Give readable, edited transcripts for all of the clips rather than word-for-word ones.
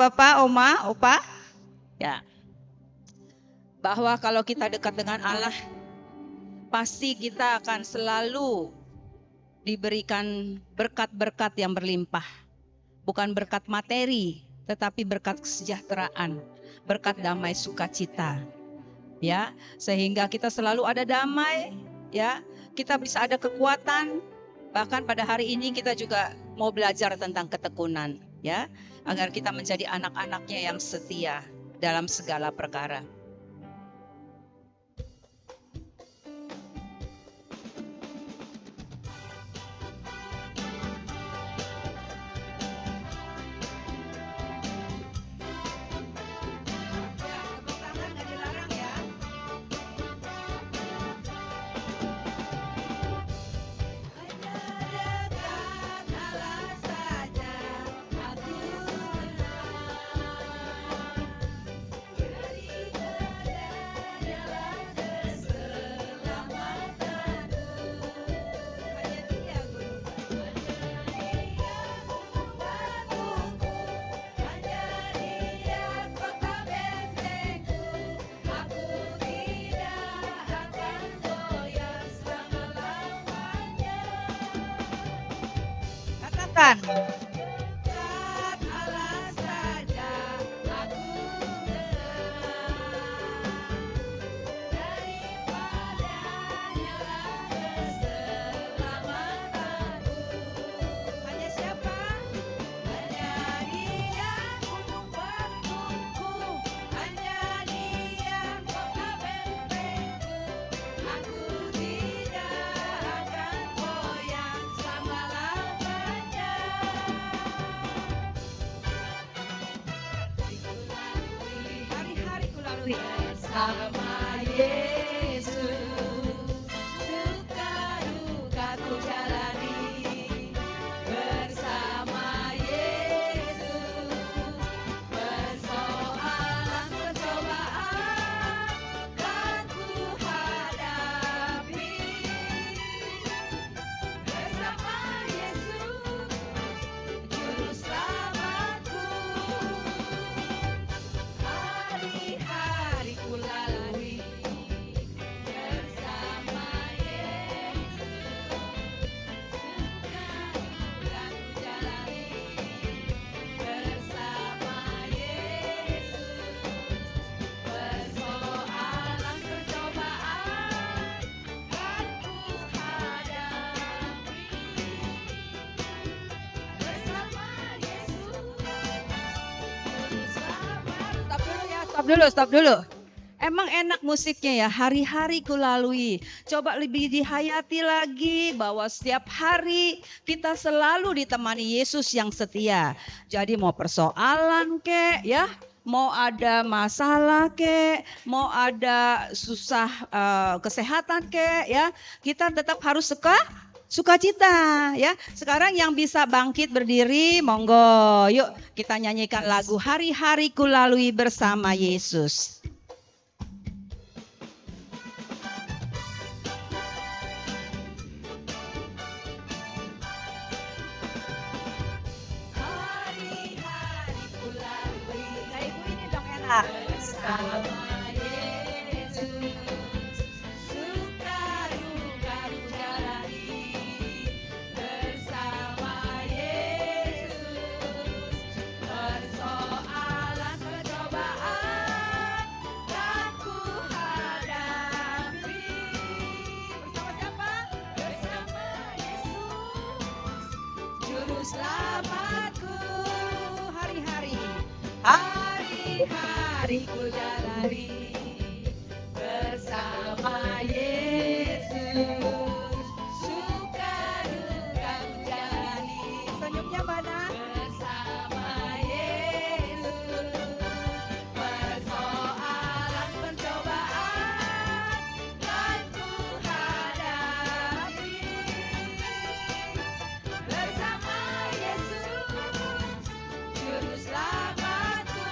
Bapak, Oma, Opa, ya, bahwa kalau kita dekat dengan Allah, pasti kita akan selalu diberikan berkat-berkat yang berlimpah. Bukan berkat materi, tetapi berkat kesejahteraan, berkat damai sukacita. Ya, sehingga kita selalu ada damai, ya. Kita bisa ada kekuatan. Bahkan pada hari ini kita juga mau belajar tentang ketekunan, ya, agar kita menjadi anak-anaknya yang setia dalam segala perkara. Sama Yesus, suka duka ku jalani bersama Yesus, persoalan percobaan kan ku hadapi bersama Yesus, juru selamatku. Hari-hari ku lalui bersama Yesus, suka duka ku jalani bersama Yesus, persoalan percobaan kan ku hadapi bersama Yesus, juru selamat. Stop dulu. Emang enak musiknya ya, hari-hari ku lalui. Coba lebih dihayati lagi bahwa setiap hari kita selalu ditemani Yesus yang setia. Jadi mau persoalan kek ya, mau ada masalah kek, mau ada susah kesehatan kek ya, kita tetap harus sukacita ya. Sekarang yang bisa bangkit berdiri, monggo. Yuk kita nyanyikan lagu Hari-hari ku lalui bersama Yesus. Hari-hari ku lalui. Nah, ibu ini dong enak. Bersama Yesus, suka duka ku jalani bersama Yesus, persoalan percobaan kan ku hadapi bersama siapa? Bersama Yesus, juru selamatku. Hari-hari ku jalani bersama Yesus, suka duka ku jalani. Senyumnya mana? Bersama Yesus, persoalan pencobaan kan ku hadapi bersama Yesus, juru selamatku.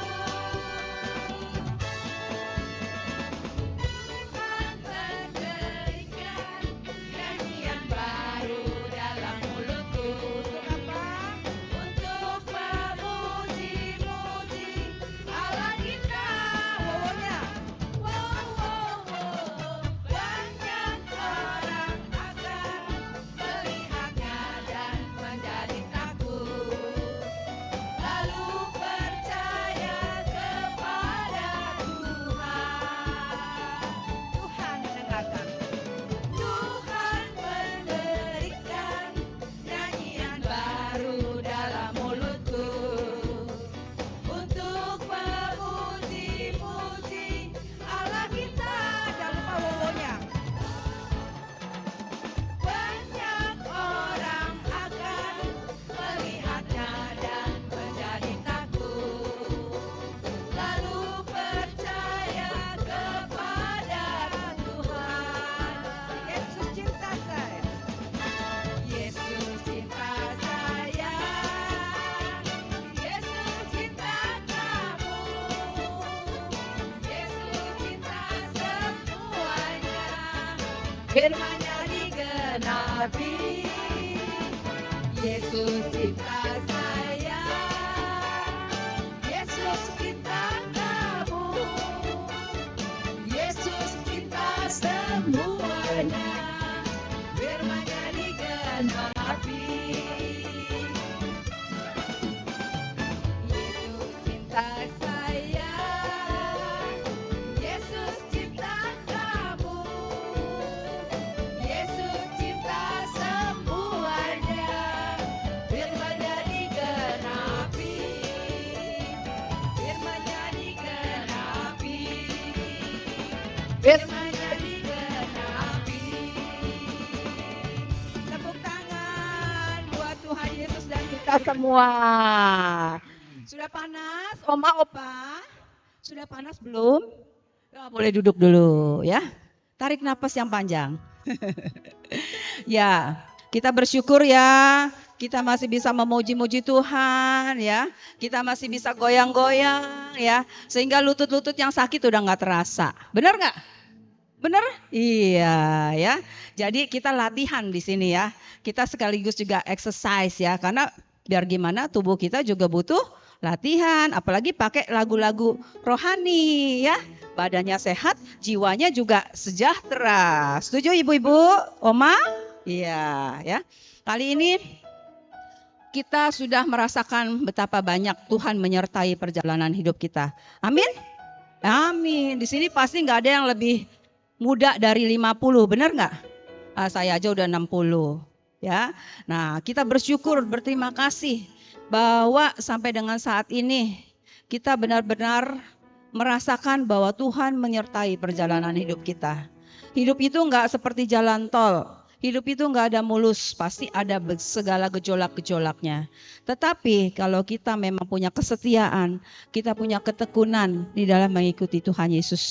firman-Nya digenapi. Yesus cinta saya, Yesus cinta kamu, Yesus cinta semuanya, firman-Nya digenapi. Yesus cinta saya, Yesus cinta kamu, Yesus cinta semuanya, firman-Nya digenapi, firman-Nya digenapi, firman-Nya digenapi. Tepuk tangan buat Tuhan Yesus dan kita semua. Sudah panas, Oma, Opa? Sudah panas belum? Ya, boleh duduk dulu ya. Tarik napas yang panjang. Ya, kita bersyukur ya. Kita masih bisa memuji-muji Tuhan ya. Kita masih bisa goyang-goyang ya. Sehingga lutut-lutut yang sakit udah gak terasa. Benar gak? Benar? Iya ya. Jadi kita latihan di sini ya. Kita sekaligus juga exercise ya. Karena biar gimana tubuh kita juga butuh latihan. Apalagi pakai lagu-lagu rohani ya. Badannya sehat, jiwanya juga sejahtera. Setuju ibu-ibu? Oma? Iya ya. Kali ini kita sudah merasakan betapa banyak Tuhan menyertai perjalanan hidup kita. Amin? Amin. Di sini pasti nggak ada yang lebih muda dari 50, benar nggak? Saya aja udah 60. Ya. Nah, kita bersyukur, berterima kasih bahwa sampai dengan saat ini kita benar-benar merasakan bahwa Tuhan menyertai perjalanan hidup kita. Hidup itu nggak seperti jalan tol. Hidup itu nggak ada mulus, pasti ada segala gejolak-gejolaknya. Tetapi kalau kita memang punya kesetiaan, kita punya ketekunan di dalam mengikuti Tuhan Yesus,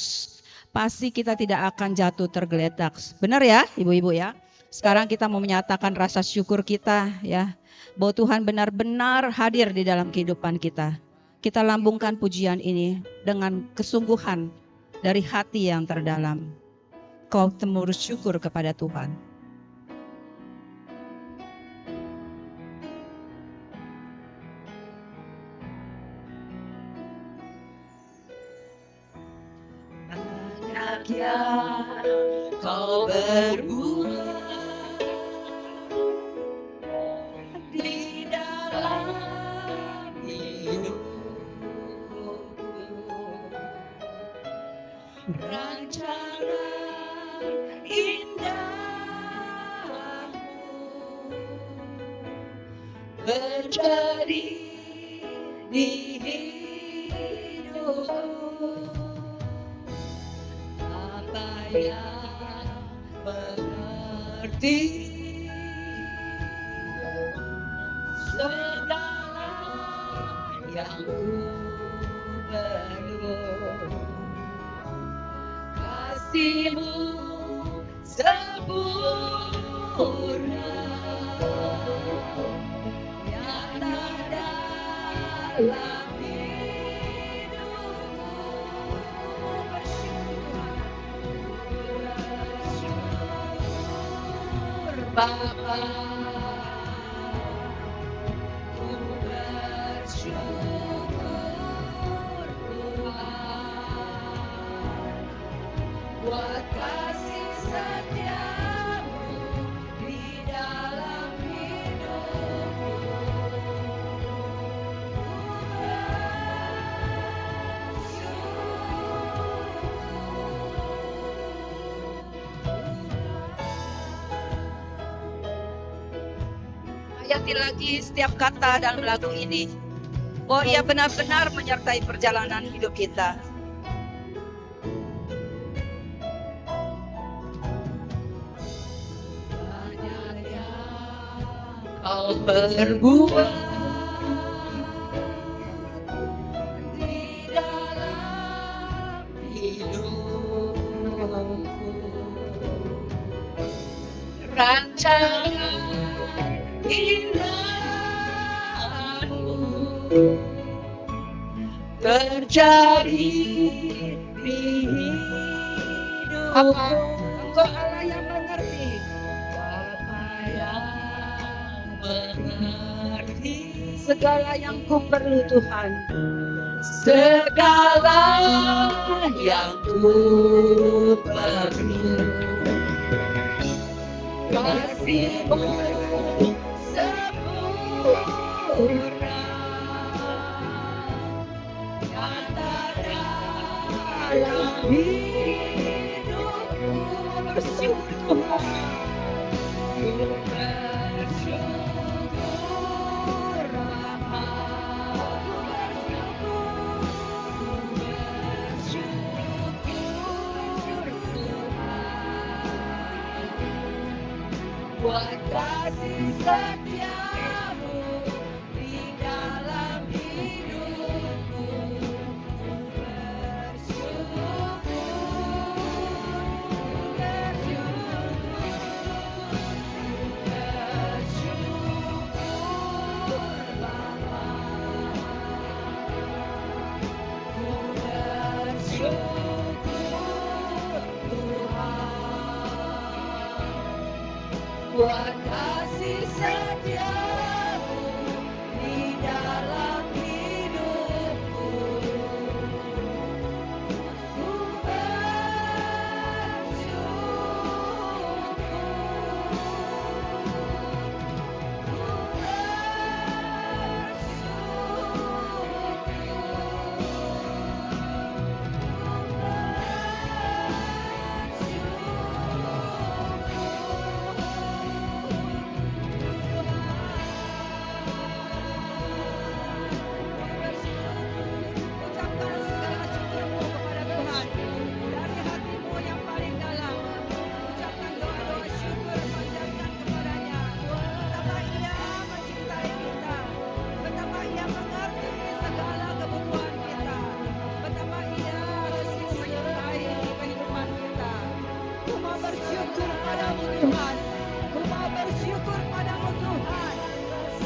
pasti kita tidak akan jatuh tergeletak. Benar ya ibu-ibu ya? Sekarang kita mau menyatakan rasa syukur kita ya, bahwa Tuhan benar-benar hadir di dalam kehidupan kita. Kita lambungkan pujian ini dengan kesungguhan dari hati yang terdalam. Kau temur syukur kepada Tuhan. Banyak yang kau berbuat di dalam hidupku, rancangan indahmu terjadi di hidupku. Apa yang mengerti segala yang ku perlu, kasih-Mu sempurna nyata dalam Bapa, ku bersyukur Tuhan buat kasih setia-Mu di dalam hidupku. Hayati lagi setiap kata dalam lagu ini, bahwa Ia benar-benar menyertai perjalanan hidup kita. Banyak yang kau perbuat di dalam hidupku, rancangan indahmu terjadi di hidupku. Engkau Allah yang mengerti mengerti. Bapa yang mengerti segala yang ku perlu Tuhan. Segala yang ku perlu. Kasih-Mu sempurna. Nyata dalam hidupku bersyukur Tuhan. Ku bersyukur Bapa. Ku bersyukur Tuhan. Buat kasih setiamu di dalam hidupku. Buat kasih setiamu di dalam hidupku. Ku ucapkan segala syukurmu kepada Tuhan dari hatimu yang paling dalam. Ucapkan doa-doa syukur, panjatkan kepadanya. Betapa Ia mencintai kita, betapa Ia mengerti segala kebutuhan kita, betapa Ia sungguh menyertai kehidupan kita. Ku mau bersyukur padamu Tuhan, ku mau bersyukur padamu Tuhan,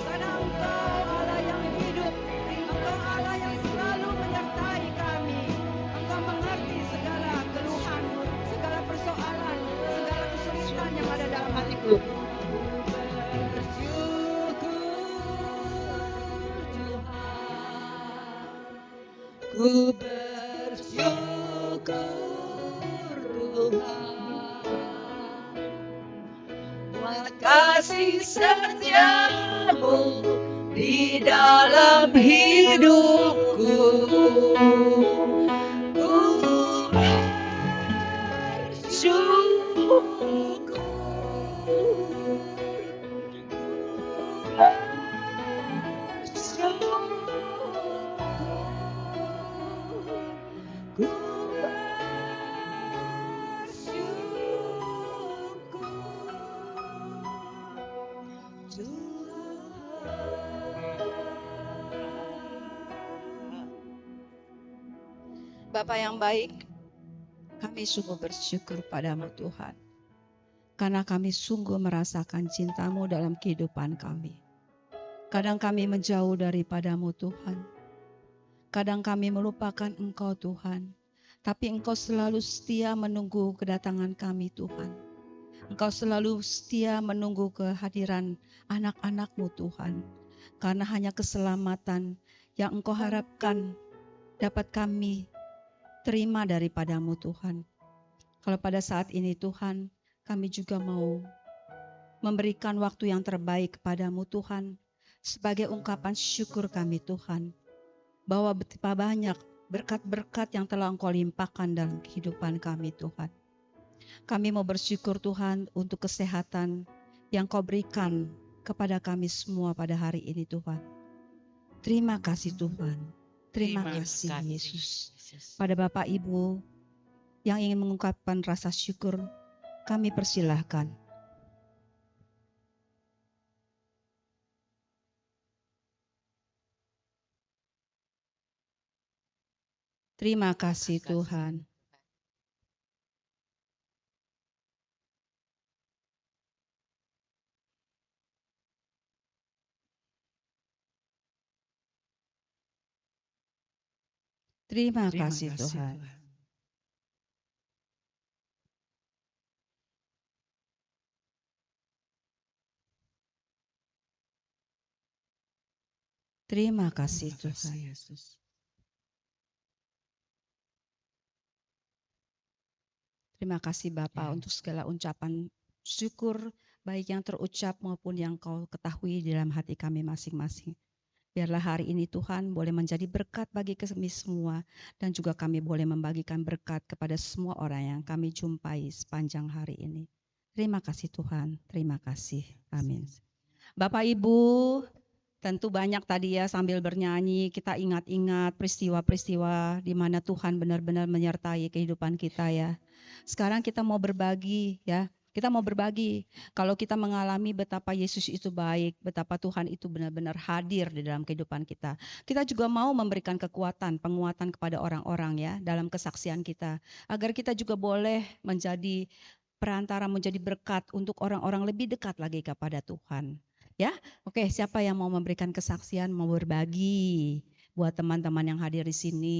karena Engkau Allah yang hidup, Engkau Allah yang selalu menyertai kami. Engkau mengerti segala keluhan, segala persoalan, segala kesulitan yang ada dalam hatiku. Ku bersyukur Tuhan, buat kasih setiamu di dalam hidupku. Ku bersyukur. Bapa yang baik, kami sungguh bersyukur padamu Tuhan, karena kami sungguh merasakan cinta-Mu dalam kehidupan kami. Kadang kami menjauh daripadamu Tuhan, kadang kami melupakan Engkau Tuhan, tapi Engkau selalu setia menunggu kedatangan kami Tuhan. Engkau selalu setia menunggu kehadiran anak-anak-Mu Tuhan, karena hanya keselamatan yang Engkau harapkan dapat kami terima daripadamu Tuhan. Kalau pada saat ini Tuhan, kami juga mau memberikan waktu yang terbaik kepadamu Tuhan, sebagai ungkapan syukur kami Tuhan, bahwa betapa banyak berkat-berkat yang telah Engkau limpahkan dalam kehidupan kami Tuhan. Kami mau bersyukur Tuhan untuk kesehatan yang Kau berikan kepada kami semua pada hari ini Tuhan. Terima kasih Tuhan. Terima kasih Yesus. Pada Bapak Ibu yang ingin mengungkapkan rasa syukur, kami persilahkan. Terima kasih Tuhan. Terima kasih Tuhan. Terima kasih Tuhan. Yesus. Terima kasih Bapak untuk segala ucapan syukur, baik yang terucap maupun yang Kau ketahui di dalam hati kami masing-masing. Biarlah hari ini Tuhan boleh menjadi berkat bagi kami semua, dan juga kami boleh membagikan berkat kepada semua orang yang kami jumpai sepanjang hari ini. Terima kasih Tuhan, terima kasih. Amin. Bapak Ibu, tentu banyak tadi ya sambil bernyanyi kita ingat-ingat peristiwa-peristiwa di mana Tuhan benar-benar menyertai kehidupan kita ya. Sekarang kita mau berbagi ya. Kita mau berbagi kalau kita mengalami betapa Yesus itu baik, betapa Tuhan itu benar-benar hadir di dalam kehidupan kita. Kita juga mau memberikan kekuatan, penguatan kepada orang-orang ya dalam kesaksian kita. Agar kita juga boleh menjadi perantara, menjadi berkat untuk orang-orang lebih dekat lagi kepada Tuhan. Ya, oke, siapa yang mau memberikan kesaksian, mau berbagi buat teman-teman yang hadir di sini?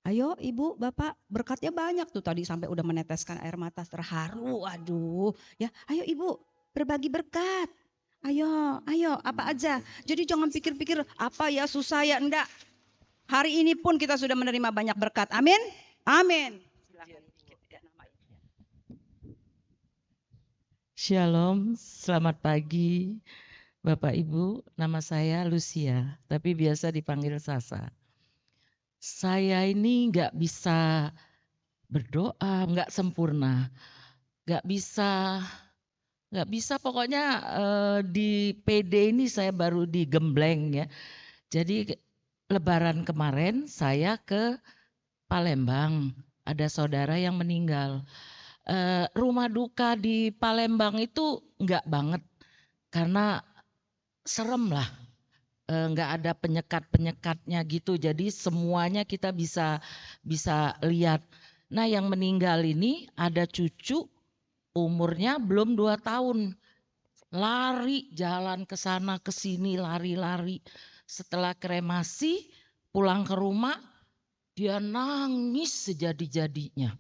Ayo Ibu, Bapak, berkatnya banyak tuh tadi sampai udah meneteskan air mata terharu. Aduh, ya. Ayo Ibu, berbagi berkat. Ayo, apa aja. Jadi jangan pikir-pikir apa ya susah ya, enggak. Hari ini pun kita sudah menerima banyak berkat. Amin. Amin. Shalom, selamat pagi Bapak Ibu, nama saya Lucia, tapi biasa dipanggil Sasa. Saya ini nggak bisa berdoa, nggak sempurna, nggak bisa pokoknya di PD ini saya baru digembleng ya. Jadi Lebaran kemarin saya ke Palembang, ada saudara yang meninggal. Rumah duka di Palembang itu nggak banget karena serem lah. Nggak ada penyekat-penyekatnya gitu, jadi semuanya kita bisa lihat. Nah yang meninggal ini ada cucu umurnya belum 2 tahun, lari jalan ke sana ke sini lari-lari. Setelah kremasi pulang ke rumah dia nangis sejadi-jadinya,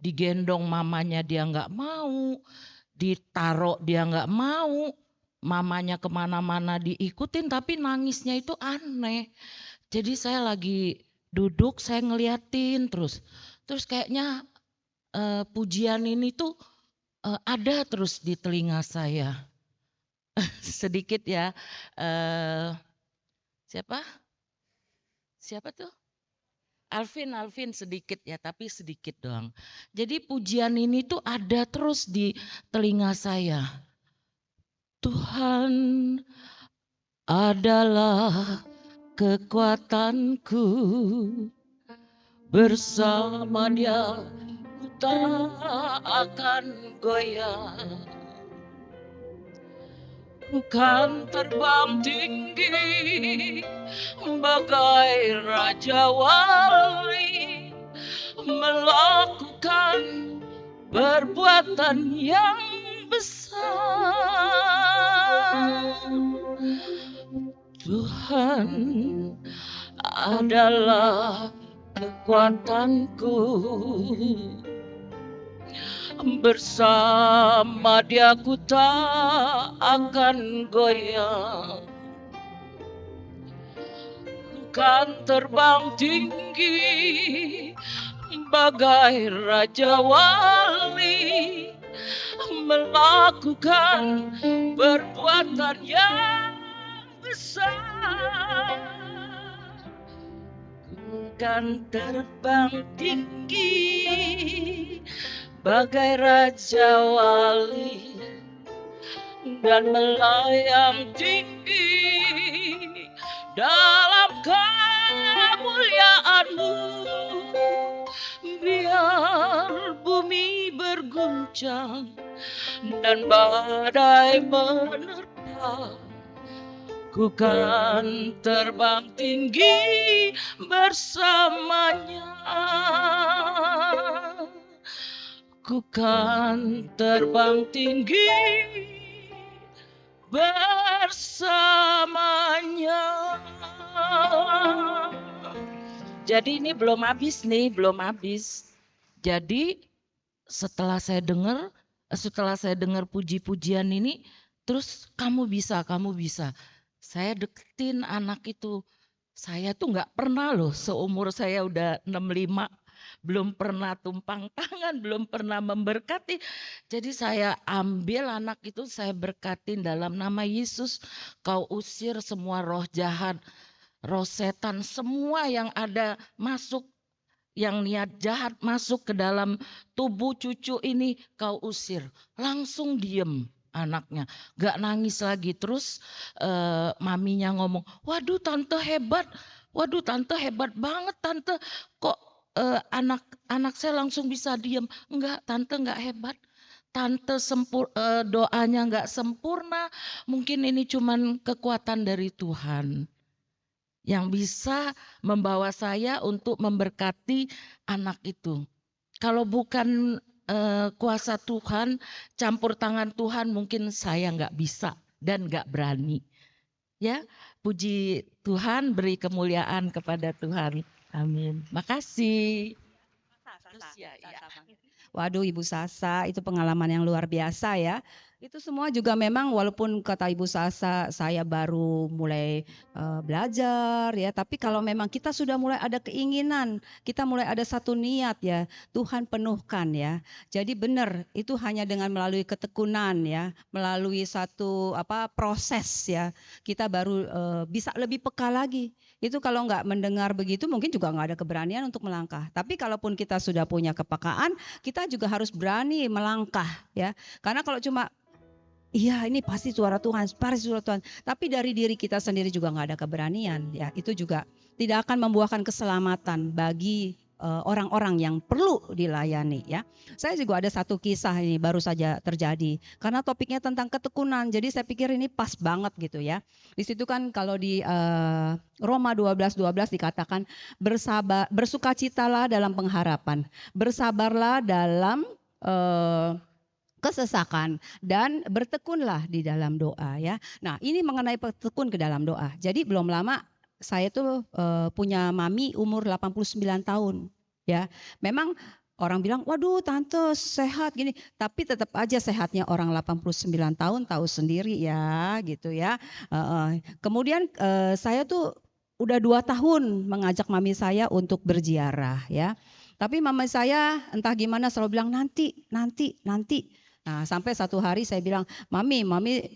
digendong mamanya dia nggak mau, ditaruh dia nggak mau, mamanya kemana-mana diikutin tapi nangisnya itu aneh. Jadi saya lagi duduk saya ngeliatin terus kayaknya pujian ini tuh ada terus di telinga saya. Sedikit ya, siapa tuh? Alvin sedikit ya, tapi sedikit doang. Jadi pujian ini tuh ada terus di telinga saya. Tuhan adalah kekuatanku, bersama Dia ku tak akan goyah. Bukan terbang tinggi bagai Raja Wali, melakukan perbuatan yang besar. Tuhan adalah kekuatanku, bersama Dia ku tak akan goyah. Bukan terbang tinggi bagai Raja Wali, melakukan perbuatan yang besar. Bukan terbang tinggi bagai Raja Wali, dan melayang tinggi dalam kemuliaan-Mu. Biar bumi berguncang dan badai menerpa, ku kan terbang tinggi bersamanya. Ku kan terbang tinggi bersamanya. Jadi ini belum habis nih, belum habis. Jadi setelah saya dengar puji-pujian ini, terus kamu bisa. Saya deketin anak itu. Saya tuh nggak pernah loh seumur saya udah 65 belum pernah tumpang tangan, belum pernah memberkati. Jadi saya ambil anak itu saya berkatin dalam nama Yesus. Kau usir semua roh jahat, roh setan, semua yang ada masuk, yang niat jahat masuk ke dalam tubuh cucu ini kau usir. Langsung diem anaknya, gak nangis lagi. Terus maminya ngomong, waduh tante hebat banget tante. Kok anak saya langsung bisa diem? Enggak, tante enggak hebat. Tante doanya enggak sempurna. Mungkin ini cuman kekuatan dari Tuhan yang bisa membawa saya untuk memberkati anak itu. Kalau bukan kuasa Tuhan, campur tangan Tuhan, mungkin saya nggak bisa dan nggak berani. Ya, puji Tuhan, beri kemuliaan kepada Tuhan. Amin. Makasih. Terus ya. Waduh, Ibu Sasa, itu pengalaman yang luar biasa ya. Itu semua juga memang walaupun kata Ibu Sasa saya baru mulai belajar ya, tapi kalau memang kita sudah mulai ada keinginan, kita mulai ada satu niat ya, Tuhan penuhkan ya. Jadi benar, itu hanya dengan melalui ketekunan ya, melalui satu proses ya, kita baru bisa lebih peka lagi. Itu kalau nggak mendengar begitu mungkin juga nggak ada keberanian untuk melangkah. Tapi kalaupun kita sudah punya kepekaan, kita juga harus berani melangkah ya. Karena kalau cuma iya ini pasti suara Tuhan, pasti suara Tuhan. Tapi dari diri kita sendiri juga nggak ada keberanian ya. Itu juga tidak akan membuahkan keselamatan bagi orang-orang yang perlu dilayani ya. Saya juga ada satu kisah ini baru saja terjadi. Karena topiknya tentang ketekunan. Jadi saya pikir ini pas banget gitu ya. Di situ kan kalau di Roma 12:12 dikatakan bersukacitalah dalam pengharapan. Bersabarlah dalam kesesakan dan bertekunlah di dalam doa ya. Nah, ini mengenai bertekun ke dalam doa. Jadi belum lama saya tuh punya mami umur 89 tahun ya. Memang orang bilang, waduh tante sehat gini. Tapi tetap aja sehatnya orang 89 tahun tahu sendiri ya gitu ya. Kemudian saya tuh udah 2 tahun mengajak mami saya untuk berziarah ya. Tapi mama saya entah gimana selalu bilang nanti. Nah, sampai satu hari saya bilang, mami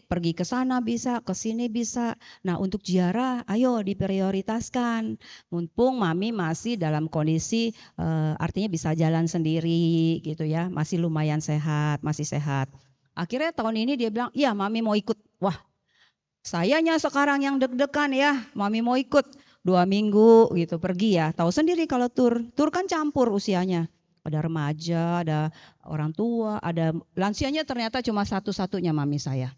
pergi ke sana bisa, ke sini bisa. Nah, untuk ziarah, ayo diprioritaskan. Mumpung mami masih dalam kondisi artinya bisa jalan sendiri gitu ya, masih lumayan sehat, masih sehat. Akhirnya tahun ini dia bilang, iya mami mau ikut. Wah, sayanya sekarang yang deg-degan ya, mami mau ikut 2 minggu gitu pergi ya. Tahu sendiri kalau tur kan campur usianya. Ada remaja, ada orang tua, ada lansianya ternyata cuma satu-satunya mami saya.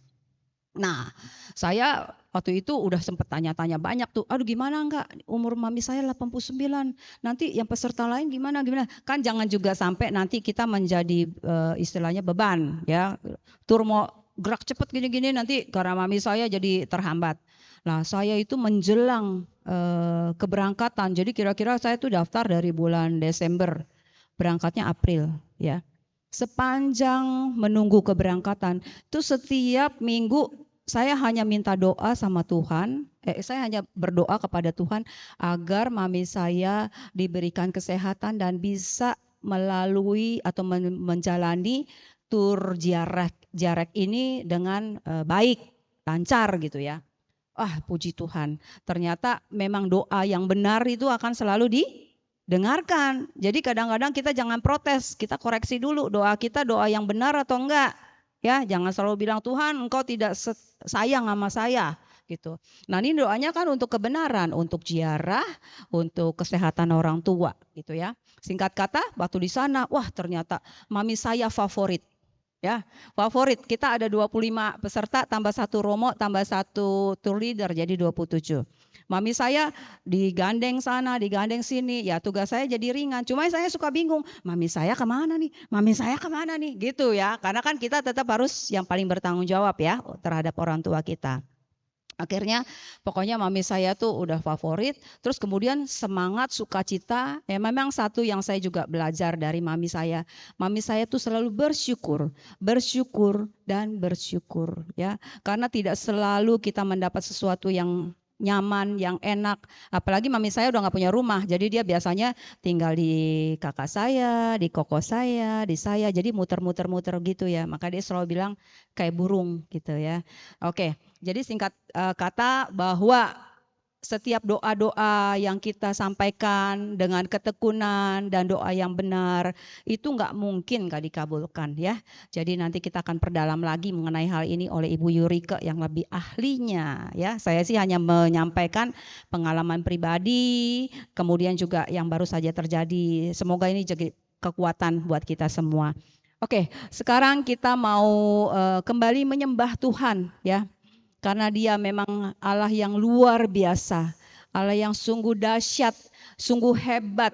Nah, saya waktu itu udah sempat tanya-tanya banyak tuh, aduh gimana enggak umur mami saya 89, nanti yang peserta lain gimana. Kan jangan juga sampai nanti kita menjadi istilahnya beban ya. Tur mau gerak cepet gini-gini nanti karena mami saya jadi terhambat. Nah, saya itu menjelang keberangkatan, jadi kira-kira saya tuh daftar dari bulan Desember. Berangkatnya April ya. Sepanjang menunggu keberangkatan itu setiap minggu saya hanya minta doa sama Tuhan. Saya hanya berdoa kepada Tuhan agar mami saya diberikan kesehatan dan bisa melalui atau menjalani tur ziarah ini dengan baik, lancar gitu ya. Puji Tuhan. Ternyata memang doa yang benar itu akan selalu dengarkan. Jadi kadang-kadang kita jangan protes, kita koreksi dulu doa kita doa yang benar atau enggak. Ya, jangan selalu bilang Tuhan engkau tidak sayang sama saya gitu. Nah, ini doanya kan untuk kebenaran, untuk ziarah, untuk kesehatan orang tua gitu ya. Singkat kata, waktu di sana, wah ternyata mami saya favorit. Ya, favorit. Kita ada 25 peserta tambah 1 romo tambah 1 tour leader jadi 27. Mami saya digandeng sana, digandeng sini, ya tugas saya jadi ringan. Cuma saya suka bingung, mami saya kemana nih, gitu ya. Karena kan kita tetap harus yang paling bertanggung jawab ya terhadap orang tua kita. Akhirnya pokoknya mami saya tuh udah favorit. Terus kemudian semangat, sukacita. Ya memang satu yang saya juga belajar dari mami saya. Mami saya tuh selalu bersyukur, bersyukur dan bersyukur ya. Karena tidak selalu kita mendapat sesuatu yang nyaman, yang enak. Apalagi mami saya udah nggak punya rumah. Jadi dia biasanya tinggal di kakak saya, di koko saya, di saya. Jadi muter-muter-muter gitu ya. Maka dia selalu bilang kayak burung gitu ya. Oke. Jadi singkat kata bahwa setiap doa-doa yang kita sampaikan dengan ketekunan dan doa yang benar itu nggak mungkin nggak dikabulkan ya. Jadi nanti kita akan perdalam lagi mengenai hal ini oleh Ibu Yurike yang lebih ahlinya ya. Saya sih hanya menyampaikan pengalaman pribadi, kemudian juga yang baru saja terjadi. Semoga ini jadi kekuatan buat kita semua. Oke, sekarang kita mau kembali menyembah Tuhan ya. Karena dia memang Allah yang luar biasa, Allah yang sungguh dahsyat, sungguh hebat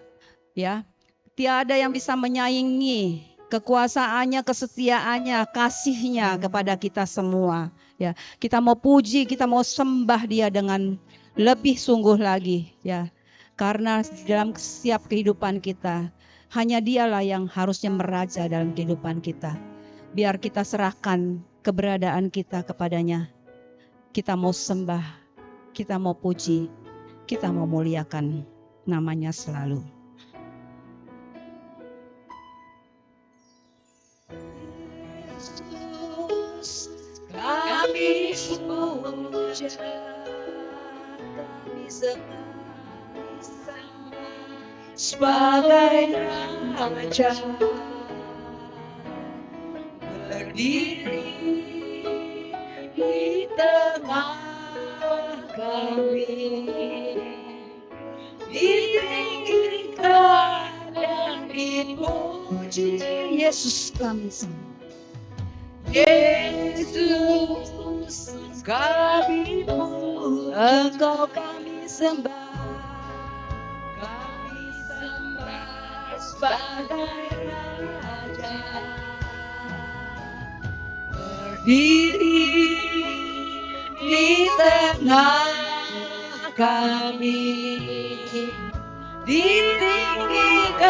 ya. Tiada yang bisa menyaingi kekuasaannya, kesetiaannya, kasihnya kepada kita semua ya. Kita mau puji, kita mau sembah dia dengan lebih sungguh lagi ya. Karena dalam setiap kehidupan kita hanya dialah yang harusnya meraja dalam kehidupan kita. Biar kita serahkan keberadaan kita kepadanya. Kita mau sembah, kita mau puji, kita mau muliakan namanya selalu. Yesus, kami puja, kami sembah sebagai Raja, berdiri di tengah kami, ditinggikan dan dipuji. Yesus kami sembah, Yesus kami puja, Engkau kami sembah, sebagai Raja, berdiri di tengah kami, ditinggikan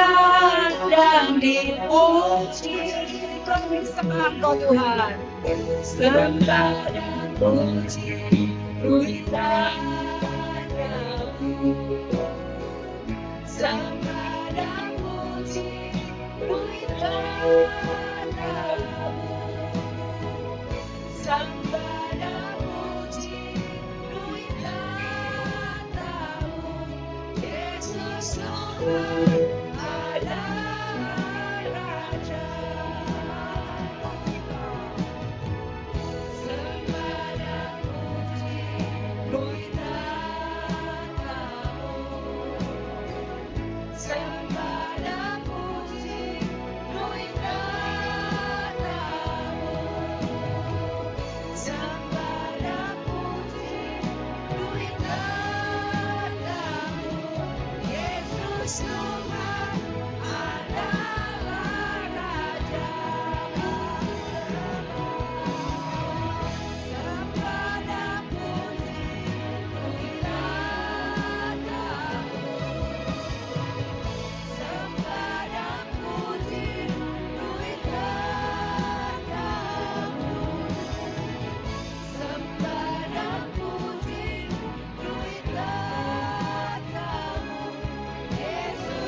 dan dipuji. Kami sembah Engkau Tuhan, sembah dan puji, kita sembah dan puji, kita sembah dan puji, kita tahu Yesus Tuhan adalah Raja. Sembah dan puji, kita tahu. Sembah dan puji, kita tahu. Sembah dan puji, kita tahu. Yesus Tuhan adalah Raja. Sembah dan puji, kita tahu. Sembah dan puji, kita tahu. Sembah dan puji, kita tahu. Yesus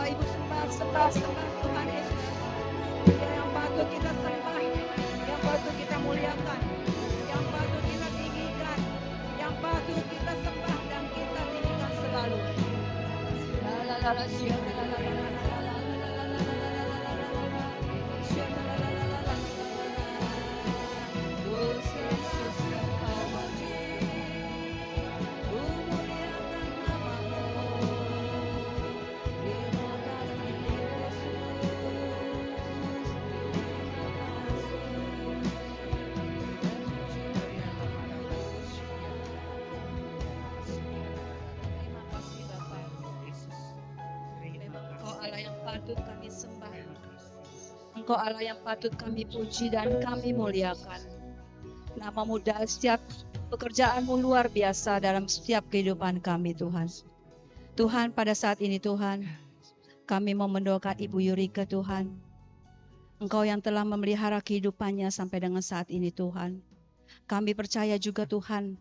Ibu sembah Tuhan Yesus. Dia yang patut kita sembah, yang patut kita muliakan, yang patut kita tinggikan, yang patut kita sembah dan kita tinggikan selalu. Engkau Allah yang patut kami puji dan kami muliakan. Namamu dahsyat, pekerjaanmu luar biasa dalam setiap kehidupan kami Tuhan. Tuhan pada saat ini Tuhan, kami mau mendoakan Ibu Yurika Tuhan. Engkau yang telah memelihara kehidupannya sampai dengan saat ini Tuhan. Kami percaya juga Tuhan,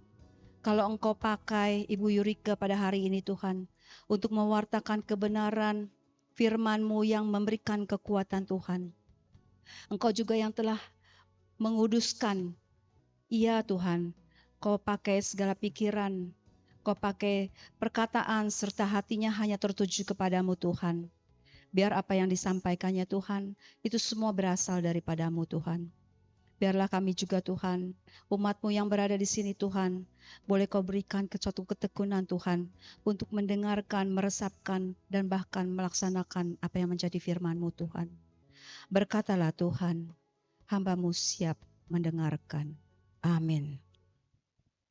kalau Engkau pakai Ibu Yurika pada hari ini Tuhan, untuk mewartakan kebenaran firman-Mu yang memberikan kekuatan Tuhan. Engkau juga yang telah menguduskan. Iya Tuhan, Kau pakai segala pikiran, Kau pakai perkataan serta hatinya hanya tertuju kepadamu Tuhan. Biar apa yang disampaikannya Tuhan, itu semua berasal daripadamu Tuhan. Biarlah kami juga Tuhan, umat-Mu yang berada di sini Tuhan, boleh Kau berikan suatu ketekunan Tuhan, untuk mendengarkan, meresapkan, dan bahkan melaksanakan apa yang menjadi firman-Mu Tuhan. Berkatalah Tuhan, hamba-Mu siap mendengarkan. Amin.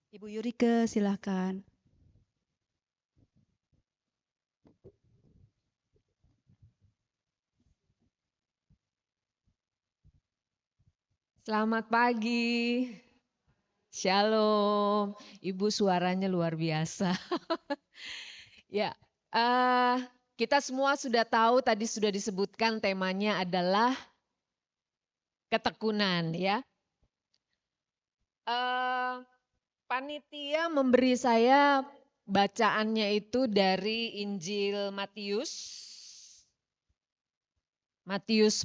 Ibu Yurika silakan. Selamat pagi. Shalom. Ibu suaranya luar biasa. Ya, kita semua sudah tahu tadi sudah disebutkan temanya adalah ketekunan ya. Panitia memberi saya bacaannya itu dari Injil Matius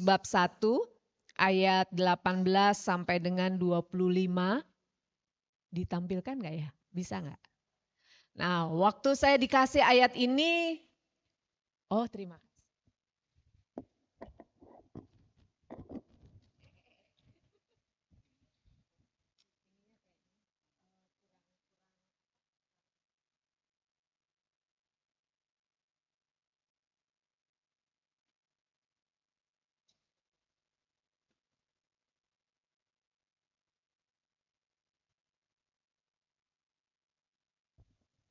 bab 1 ayat 18 sampai dengan 25. Ditampilkan nggak ya? Bisa nggak? Nah, waktu saya dikasih ayat ini, terima kasih.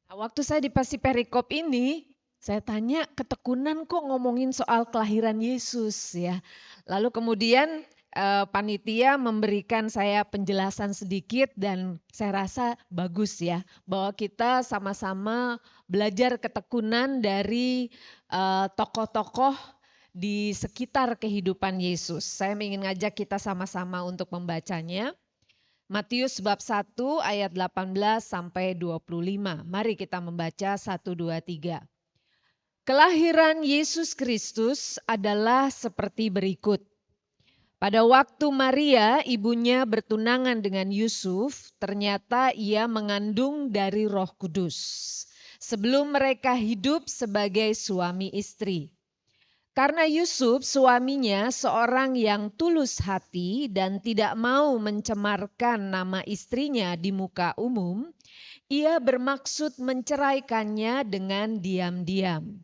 Nah, waktu saya dikasih perikop ini, saya tanya ketekunan kok ngomongin soal kelahiran Yesus ya. Lalu kemudian panitia memberikan saya penjelasan sedikit dan saya rasa bagus ya. Bahwa kita sama-sama belajar ketekunan dari tokoh-tokoh di sekitar kehidupan Yesus. Saya ingin ngajak kita sama-sama untuk membacanya. Matius bab 1 ayat 18 sampai 25. Mari kita membaca 1, 2, 3. Kelahiran Yesus Kristus adalah seperti berikut. Pada waktu Maria ibunya bertunangan dengan Yusuf, ternyata ia mengandung dari Roh Kudus. Sebelum mereka hidup sebagai suami istri. Karena Yusuf suaminya seorang yang tulus hati dan tidak mau mencemarkan nama istrinya di muka umum, ia bermaksud menceraikannya dengan diam-diam.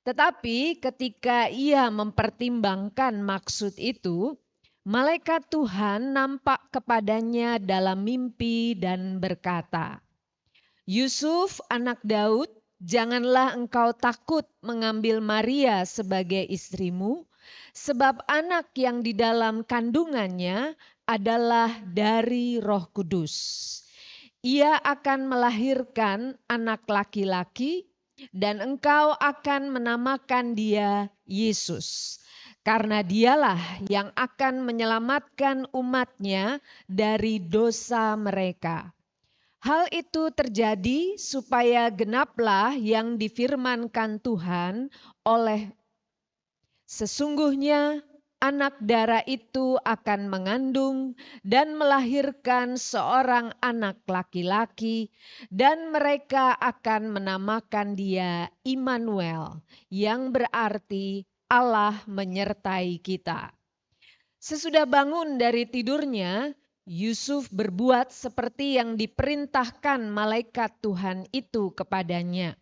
Tetapi ketika ia mempertimbangkan maksud itu, malaikat Tuhan nampak kepadanya dalam mimpi dan berkata, "Yusuf anak Daud, janganlah engkau takut mengambil Maria sebagai istrimu, sebab anak yang di dalam kandungannya adalah dari Roh Kudus. Ia akan melahirkan anak laki-laki dan engkau akan menamakan dia Yesus, karena dialah yang akan menyelamatkan umatnya dari dosa mereka. Hal itu terjadi supaya genaplah yang difirmankan Tuhan oleh Sesungguhnya anak darah itu akan mengandung dan melahirkan seorang anak laki-laki, dan mereka akan menamakan dia Immanuel, yang berarti Allah menyertai kita. Sesudah bangun dari tidurnya, Yusuf berbuat seperti yang diperintahkan malaikat Tuhan itu kepadanya.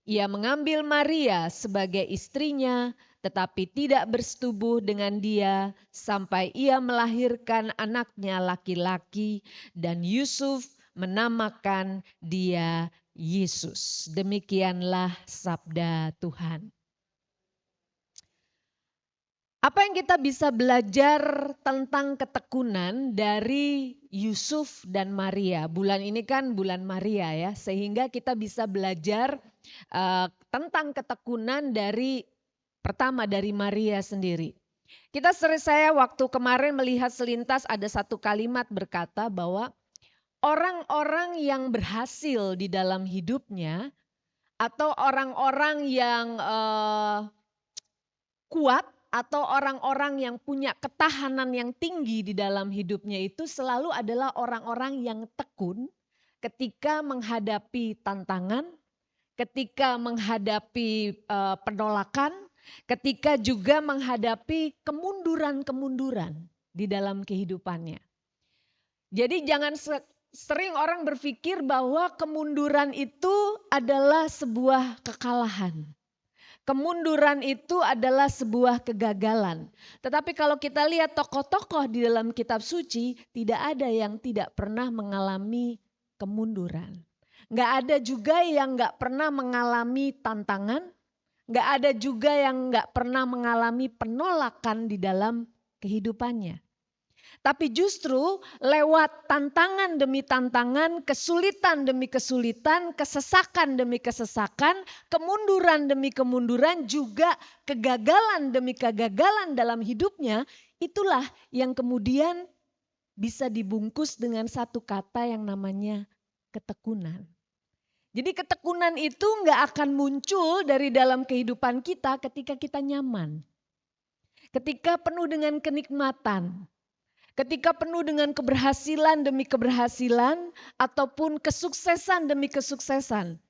Ia mengambil Maria sebagai istrinya, tetapi tidak bersetubuh dengan dia sampai ia melahirkan anaknya laki-laki, dan Yusuf menamakan dia Yesus. Demikianlah sabda Tuhan. Apa yang kita bisa belajar tentang ketekunan dari Yusuf dan Maria? Bulan ini kan bulan Maria ya, sehingga kita bisa belajar tentang ketekunan pertama dari Maria sendiri. Saya waktu kemarin melihat selintas ada satu kalimat berkata bahwa orang-orang yang berhasil di dalam hidupnya atau orang-orang yang kuat atau orang-orang yang punya ketahanan yang tinggi di dalam hidupnya itu selalu adalah orang-orang yang tekun ketika menghadapi tantangan, ketika menghadapi penolakan, ketika juga menghadapi kemunduran-kemunduran di dalam kehidupannya. Jadi jangan sering orang berpikir bahwa kemunduran itu adalah sebuah kekalahan. Kemunduran itu adalah sebuah kegagalan. Tetapi kalau kita lihat tokoh-tokoh di dalam kitab suci, tidak ada yang tidak pernah mengalami kemunduran. Nggak ada juga yang nggak pernah mengalami tantangan. Nggak ada juga yang nggak pernah mengalami penolakan di dalam kehidupannya. Tapi justru lewat tantangan demi tantangan, kesulitan demi kesulitan, kesesakan demi kesesakan, kemunduran demi kemunduran, juga kegagalan demi kegagalan dalam hidupnya, itulah yang kemudian bisa dibungkus dengan satu kata yang namanya ketekunan. Jadi ketekunan itu nggak akan muncul dari dalam kehidupan kita ketika kita nyaman. Ketika penuh dengan kenikmatan. Ketika penuh dengan keberhasilan demi keberhasilan ataupun kesuksesan demi kesuksesan.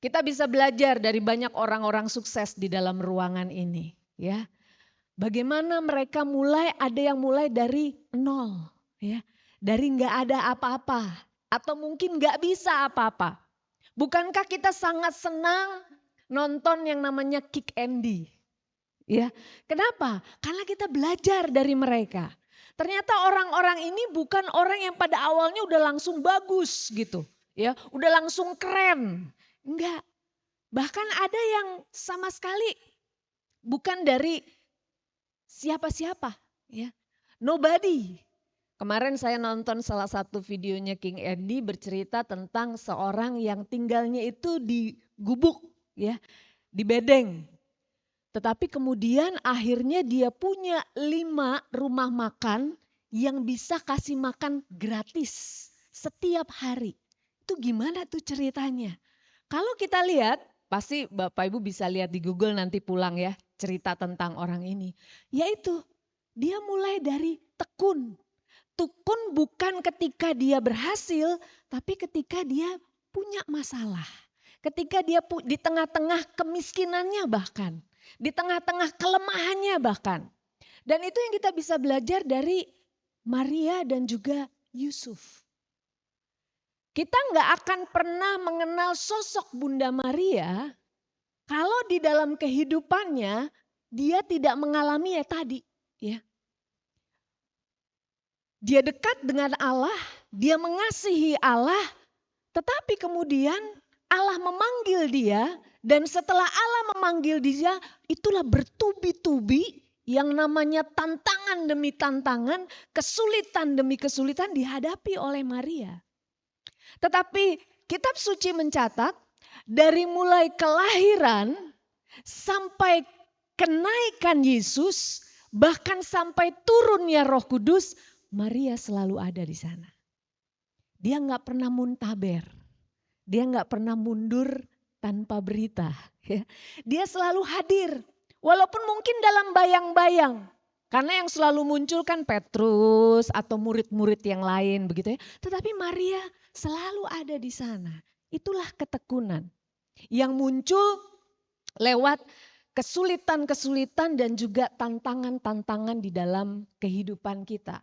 Kita bisa belajar dari banyak orang-orang sukses di dalam ruangan ini, ya. Bagaimana mereka ada yang mulai dari nol, ya. Dari nggak ada apa-apa atau mungkin nggak bisa apa-apa. Bukankah kita sangat senang nonton yang namanya Kick Andy? Ya. Kenapa? Karena kita belajar dari mereka. Ternyata orang-orang ini bukan orang yang pada awalnya udah langsung bagus gitu, ya, udah langsung keren. Enggak. Bahkan ada yang sama sekali bukan dari siapa-siapa, ya. Nobody. Kemarin saya nonton salah satu videonya King Andy bercerita tentang seorang yang tinggalnya itu di gubuk, ya, di bedeng. Tetapi kemudian akhirnya dia punya 5 rumah makan yang bisa kasih makan gratis setiap hari. Itu gimana tuh ceritanya? Kalau kita lihat, pasti Bapak Ibu bisa lihat di Google nanti pulang ya, cerita tentang orang ini. Yaitu dia mulai dari tekun. Tekun bukan ketika dia berhasil, tapi ketika dia punya masalah. Ketika dia di tengah-tengah kemiskinannya bahkan. Di tengah-tengah kelemahannya bahkan. Dan itu yang kita bisa belajar dari Maria dan juga Yusuf. Kita nggak akan pernah mengenal sosok Bunda Maria kalau di dalam kehidupannya dia tidak mengalami tadi. Ya. Dia dekat dengan Allah, dia mengasihi Allah, tetapi kemudian Allah memanggil dia. Dan setelah Allah memanggil dia, itulah bertubi-tubi yang namanya tantangan demi tantangan, kesulitan demi kesulitan dihadapi oleh Maria. Tetapi kitab suci mencatat, dari mulai kelahiran sampai kenaikan Yesus, bahkan sampai turunnya Roh Kudus, Maria selalu ada di sana. Dia nggak pernah muntaber, dia nggak pernah mundur tanpa berita. Dia selalu hadir Walaupun mungkin dalam bayang-bayang. Karena yang selalu muncul kan Petrus atau murid-murid yang lain begitu ya. Tetapi Maria selalu ada di sana. Itulah ketekunan yang muncul lewat kesulitan-kesulitan dan juga tantangan-tantangan di dalam kehidupan kita.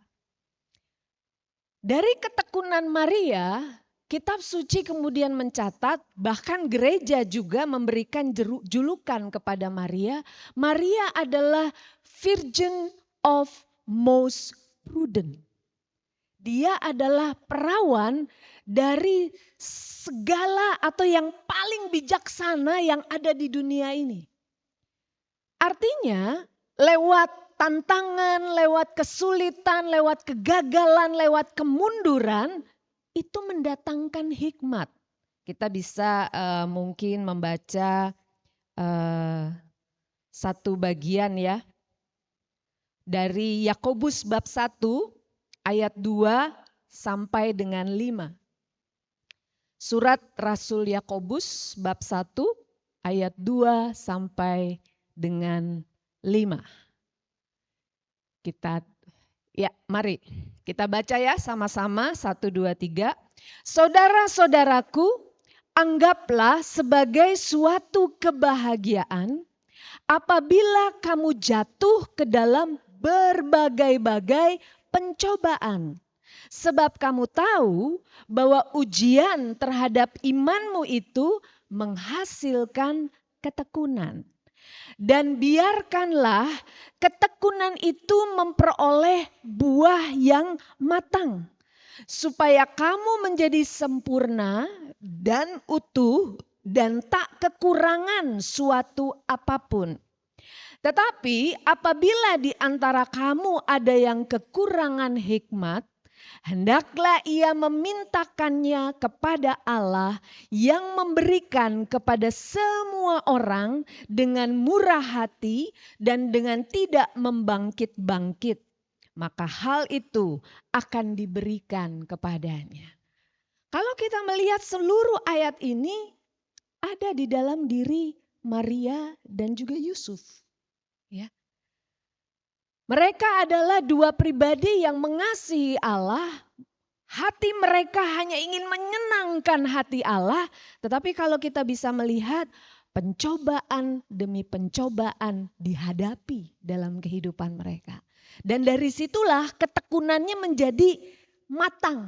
Dari ketekunan Maria, kitab suci kemudian mencatat, bahkan gereja juga memberikan julukan kepada Maria. Maria adalah Virgin of most prudent. Dia adalah perawan dari segala atau yang paling bijaksana yang ada di dunia ini. Artinya lewat tantangan, lewat kesulitan, lewat kegagalan, lewat kemunduran, itu mendatangkan hikmat. Kita bisa mungkin membaca satu bagian ya. Dari Yakobus bab 1 ayat 2 sampai dengan 5. Surat Rasul Yakobus bab 1 ayat 2 sampai dengan 5. Mari kita baca ya sama-sama 1, 2, 3. Saudara-saudaraku, anggaplah sebagai suatu kebahagiaan apabila kamu jatuh ke dalam berbagai-bagai pencobaan. Sebab kamu tahu bahwa ujian terhadap imanmu itu menghasilkan ketekunan. Dan biarkanlah ketekunan itu memperoleh buah yang matang. Supaya kamu menjadi sempurna dan utuh dan tak kekurangan suatu apapun. Tetapi apabila di antara kamu ada yang kekurangan hikmat, hendaklah ia memintakannya kepada Allah yang memberikan kepada semua orang dengan murah hati dan dengan tidak membangkit-bangkit. Maka hal itu akan diberikan kepadanya. Kalau kita melihat seluruh ayat ini ada di dalam diri Maria dan juga Yusuf. Ya. Mereka adalah dua pribadi yang mengasihi Allah. Hati mereka hanya ingin menyenangkan hati Allah. Tetapi kalau kita bisa melihat pencobaan demi pencobaan dihadapi dalam kehidupan mereka. Dan dari situlah ketekunannya menjadi matang.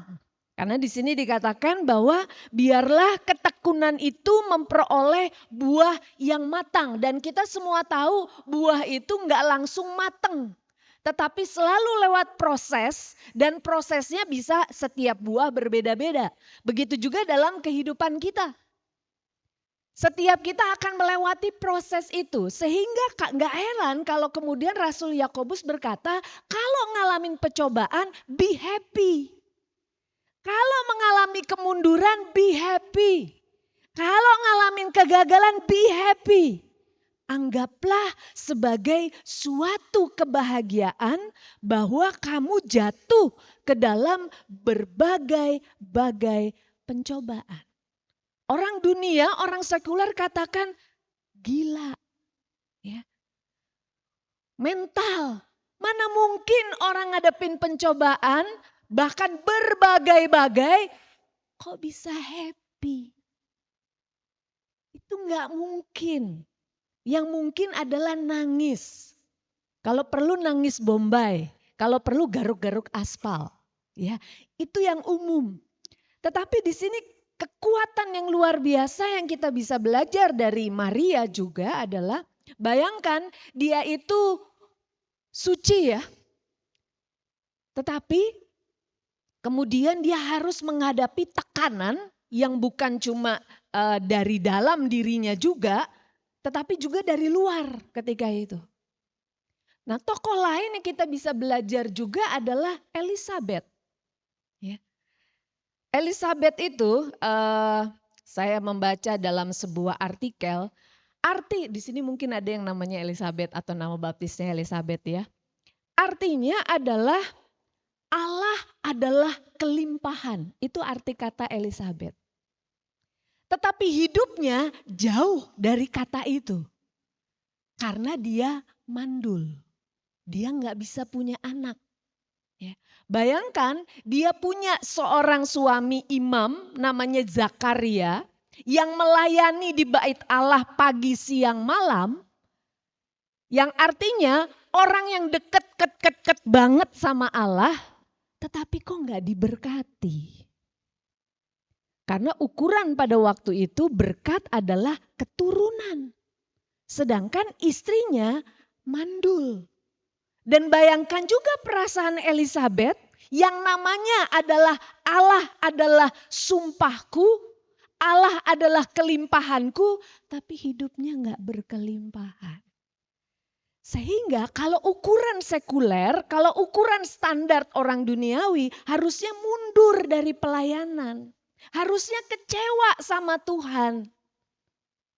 Karena di sini dikatakan bahwa biarlah ketekunan itu memperoleh buah yang matang. Dan kita semua tahu buah itu nggak langsung matang. Tetapi selalu lewat proses dan prosesnya bisa setiap buah berbeda-beda. Begitu juga dalam kehidupan kita. Setiap kita akan melewati proses itu. Sehingga nggak heran kalau kemudian Rasul Yakobus berkata, kalau ngalamin pencobaan, be happy. Kalau mengalami kemunduran, be happy. Kalau ngalamin kegagalan, be happy. Anggaplah sebagai suatu kebahagiaan bahwa kamu jatuh ke dalam berbagai-bagai pencobaan. Orang dunia, orang sekuler katakan gila. Ya. Mental. Mana mungkin orang ngadepin pencobaan bahkan berbagai-bagai, kok bisa happy? Itu nggak mungkin. Yang mungkin adalah nangis. Kalau perlu nangis Bombay, kalau perlu garuk-garuk aspal. Ya, itu yang umum. Tetapi di sini kekuatan yang luar biasa yang kita bisa belajar dari Maria juga adalah, bayangkan dia itu suci ya. Tetapi kemudian dia harus menghadapi tekanan yang bukan cuma dari dalam dirinya juga, tetapi juga dari luar ketika itu. Nah, tokoh lain yang kita bisa belajar juga adalah Elizabeth. Ya. Elizabeth itu saya membaca dalam sebuah artikel, di sini mungkin ada yang namanya Elizabeth atau nama baptisnya Elizabeth ya. Artinya adalah Allah adalah kelimpahan. Itu arti kata Elizabeth. Tetapi hidupnya jauh dari kata itu. Karena dia mandul. Dia nggak bisa punya anak. Ya. Bayangkan dia punya seorang suami imam namanya Zakaria yang melayani di bait Allah pagi, siang, malam. Yang artinya orang yang deket banget sama Allah, tetapi kok nggak diberkati. Karena ukuran pada waktu itu berkat adalah keturunan. Sedangkan istrinya mandul. Dan bayangkan juga perasaan Elizabeth yang namanya adalah Allah adalah sumpahku, Allah adalah kelimpahanku, tapi hidupnya nggak berkelimpahan. Sehingga kalau ukuran sekuler, kalau ukuran standar orang duniawi harusnya mundur dari pelayanan. Harusnya kecewa sama Tuhan.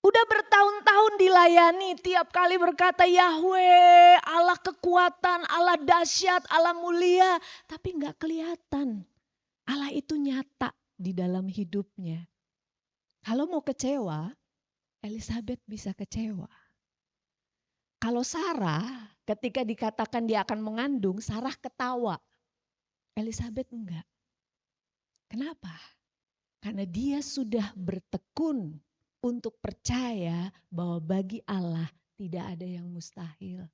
Udah bertahun-tahun dilayani, tiap kali berkata Yahweh, Allah kekuatan, Allah dahsyat, Allah mulia. Tapi nggak kelihatan. Allah itu nyata di dalam hidupnya. Kalau mau kecewa, Elizabeth bisa kecewa. Kalau Sarah, ketika dikatakan dia akan mengandung, Sarah ketawa. Elizabeth enggak. Kenapa? Karena dia sudah bertekun untuk percaya bahwa bagi Allah tidak ada yang mustahil.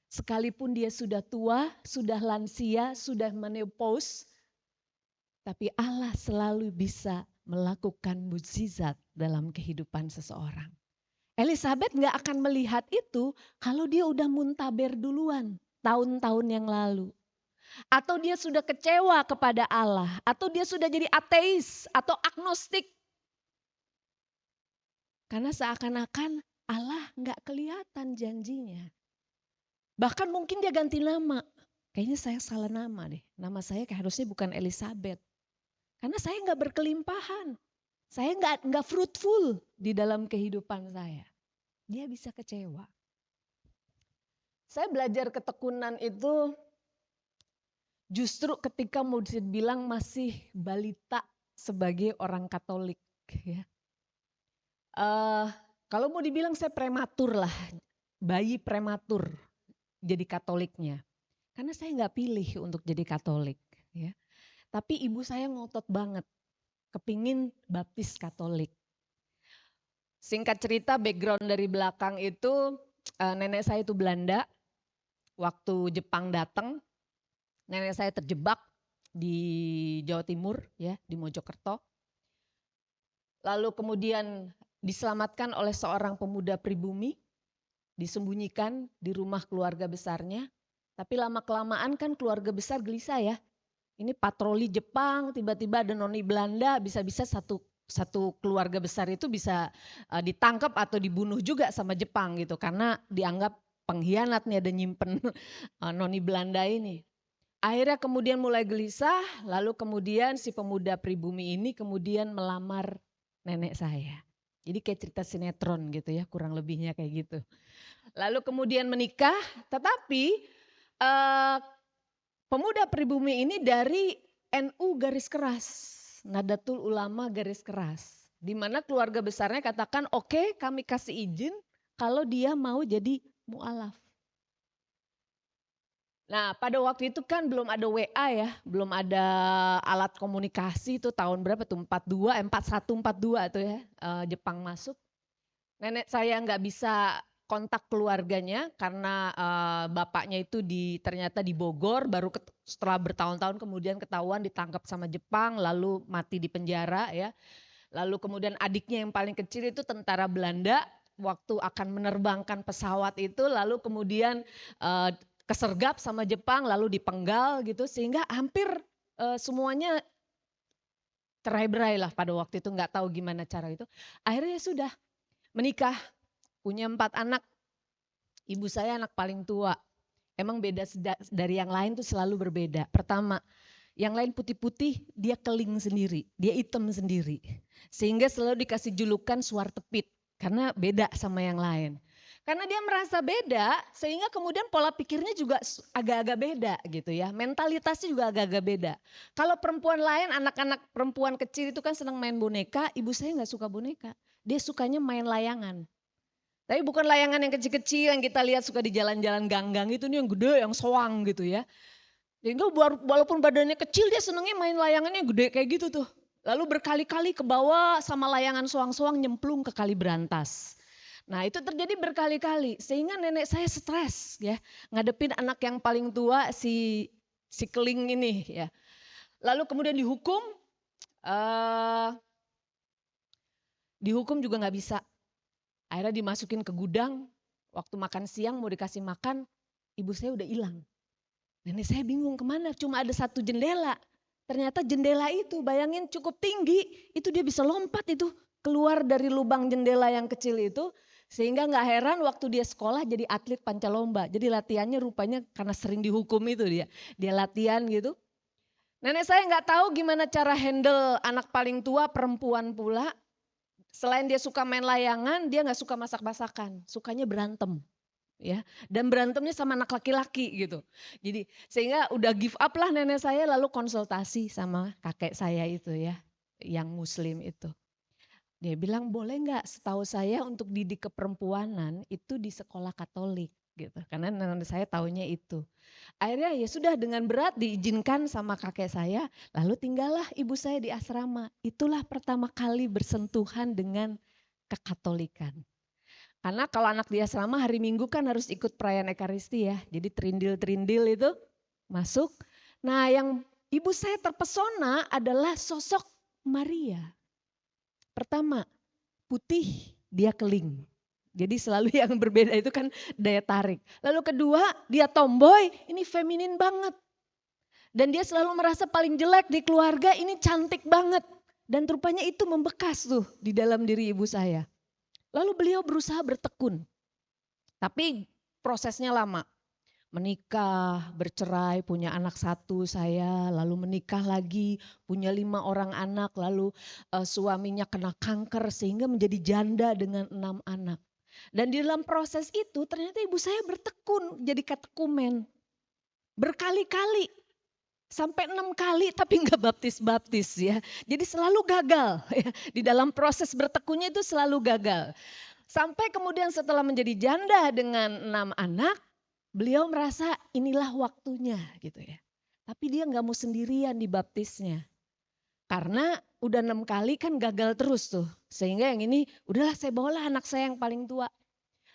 Sekalipun dia sudah tua, sudah lansia, sudah menopause, tapi Allah selalu bisa melakukan mukjizat dalam kehidupan seseorang. Elizabeth gak akan melihat itu kalau dia udah muntaber duluan, tahun-tahun yang lalu. Atau dia sudah kecewa kepada Allah, atau dia sudah jadi ateis atau agnostik. Karena seakan-akan Allah nggak kelihatan janjinya. Bahkan mungkin dia ganti nama. Kayaknya saya salah nama deh. Nama saya harusnya bukan Elizabeth. Karena saya nggak berkelimpahan. Saya nggak fruitful di dalam kehidupan saya. Dia bisa kecewa. Saya belajar ketekunan itu justru ketika mau dibilang masih balita sebagai orang Katolik. Ya. Kalau mau dibilang saya prematur lah, bayi prematur jadi Katoliknya. Karena saya nggak pilih untuk jadi Katolik. Ya. Tapi ibu saya ngotot banget, kepingin baptis Katolik. Singkat cerita background dari belakang itu, nenek saya itu Belanda, waktu Jepang datang, nenek saya terjebak di Jawa Timur, ya di Mojokerto. Lalu kemudian diselamatkan oleh seorang pemuda pribumi, disembunyikan di rumah keluarga besarnya. Tapi lama-kelamaan kan keluarga besar gelisah ya. Ini patroli Jepang, tiba-tiba ada noni Belanda, bisa-bisa satu keluarga besar itu bisa ditangkap atau dibunuh juga sama Jepang gitu. Karena dianggap pengkhianat nih ada nyimpen noni Belanda ini. Akhirnya kemudian mulai gelisah, lalu kemudian si pemuda pribumi ini kemudian melamar nenek saya. Jadi kayak cerita sinetron gitu ya, kurang lebihnya kayak gitu. Lalu kemudian menikah, tetapi pemuda pribumi ini dari NU garis keras, Nahdlatul Ulama garis keras. Di mana keluarga besarnya katakan oke, kami kasih izin kalau dia mau jadi mu'alaf. Nah pada waktu itu kan belum ada WA ya, belum ada alat komunikasi itu tahun berapa tuh 41, 42 tuh ya, Jepang masuk. Nenek saya nggak bisa kontak keluarganya karena bapaknya itu ternyata di Bogor, baru setelah bertahun-tahun kemudian ketahuan ditangkap sama Jepang lalu mati di penjara ya. Lalu kemudian adiknya yang paling kecil itu tentara Belanda, waktu akan menerbangkan pesawat itu lalu kemudian kesergap sama Jepang lalu dipenggal gitu sehingga hampir semuanya cerai-berai lah pada waktu itu, nggak tahu gimana cara itu. Akhirnya sudah menikah, punya 4 anak. Ibu saya anak paling tua. Emang beda dari yang lain tuh selalu berbeda. Pertama, yang lain putih-putih, dia keling sendiri, dia hitam sendiri. Sehingga selalu dikasih julukan suar tepit karena beda sama yang lain. Karena dia merasa beda, sehingga kemudian pola pikirnya juga agak-agak beda gitu ya. Mentalitasnya juga agak-agak beda. Kalau perempuan lain, anak-anak perempuan kecil itu kan senang main boneka, ibu saya nggak suka boneka. Dia sukanya main layangan. Tapi bukan layangan yang kecil-kecil yang kita lihat suka di jalan-jalan ganggang itu, nih yang gede, yang soang gitu ya. Sehingga walaupun badannya kecil dia senengnya main layangannya gede kayak gitu tuh. Lalu berkali-kali ke bawah sama layangan soang-soang nyemplung ke kali Berantas. Nah itu terjadi berkali-kali sehingga nenek saya stres ya ngadepin anak yang paling tua si Keling ini ya. Lalu kemudian dihukum, dihukum juga nggak bisa. Akhirnya dimasukin ke gudang, waktu makan siang mau dikasih makan, ibu saya udah hilang. Nenek saya bingung kemana, cuma ada satu jendela. Ternyata jendela itu bayangin cukup tinggi, itu dia bisa lompat itu keluar dari lubang jendela yang kecil itu. Sehingga gak heran waktu dia sekolah jadi atlet pancalomba. Jadi latihannya rupanya karena sering dihukum itu dia latihan gitu. Nenek saya gak tahu gimana cara handle anak paling tua perempuan pula. Selain dia suka main layangan, dia gak suka masak-masakan, sukanya berantem. Ya, dan berantemnya sama anak laki-laki gitu. Jadi sehingga udah give up lah nenek saya lalu konsultasi sama kakek saya itu ya, yang muslim itu. Dia bilang boleh nggak setahu saya untuk didik keperempuanan itu di sekolah Katolik gitu. Karena nenek saya taunya itu. Akhirnya ya sudah dengan berat diizinkan sama kakek saya, lalu tinggallah ibu saya di asrama. Itulah pertama kali bersentuhan dengan kekatolikan. Karena kalau anak di asrama hari Minggu kan harus ikut perayaan Ekaristi ya. Jadi terindil-terindil itu masuk. Nah yang ibu saya terpesona adalah sosok Maria. Pertama, putih, dia keling. Jadi selalu yang berbeda itu kan daya tarik. Lalu kedua, dia tomboy, ini feminin banget. Dan dia selalu merasa paling jelek di keluarga, ini cantik banget. Dan rupanya itu membekas tuh di dalam diri ibu saya. Lalu beliau berusaha bertekun. Tapi prosesnya lama. Menikah, bercerai, punya anak satu saya, lalu menikah lagi, punya 5 orang anak, lalu suaminya kena kanker sehingga menjadi janda dengan 6 anak. Dan di dalam proses itu ternyata ibu saya bertekun jadi katekumen. Berkali-kali, sampai 6 kali tapi nggak baptis-baptis ya. Jadi selalu gagal ya. Di dalam proses bertekunnya itu selalu gagal. Sampai kemudian setelah menjadi janda dengan 6 anak, beliau merasa inilah waktunya gitu ya. Tapi dia nggak mau sendirian dibaptisnya. Karena udah 6 kali kan gagal terus tuh. Sehingga yang ini udahlah saya bawalah anak saya yang paling tua.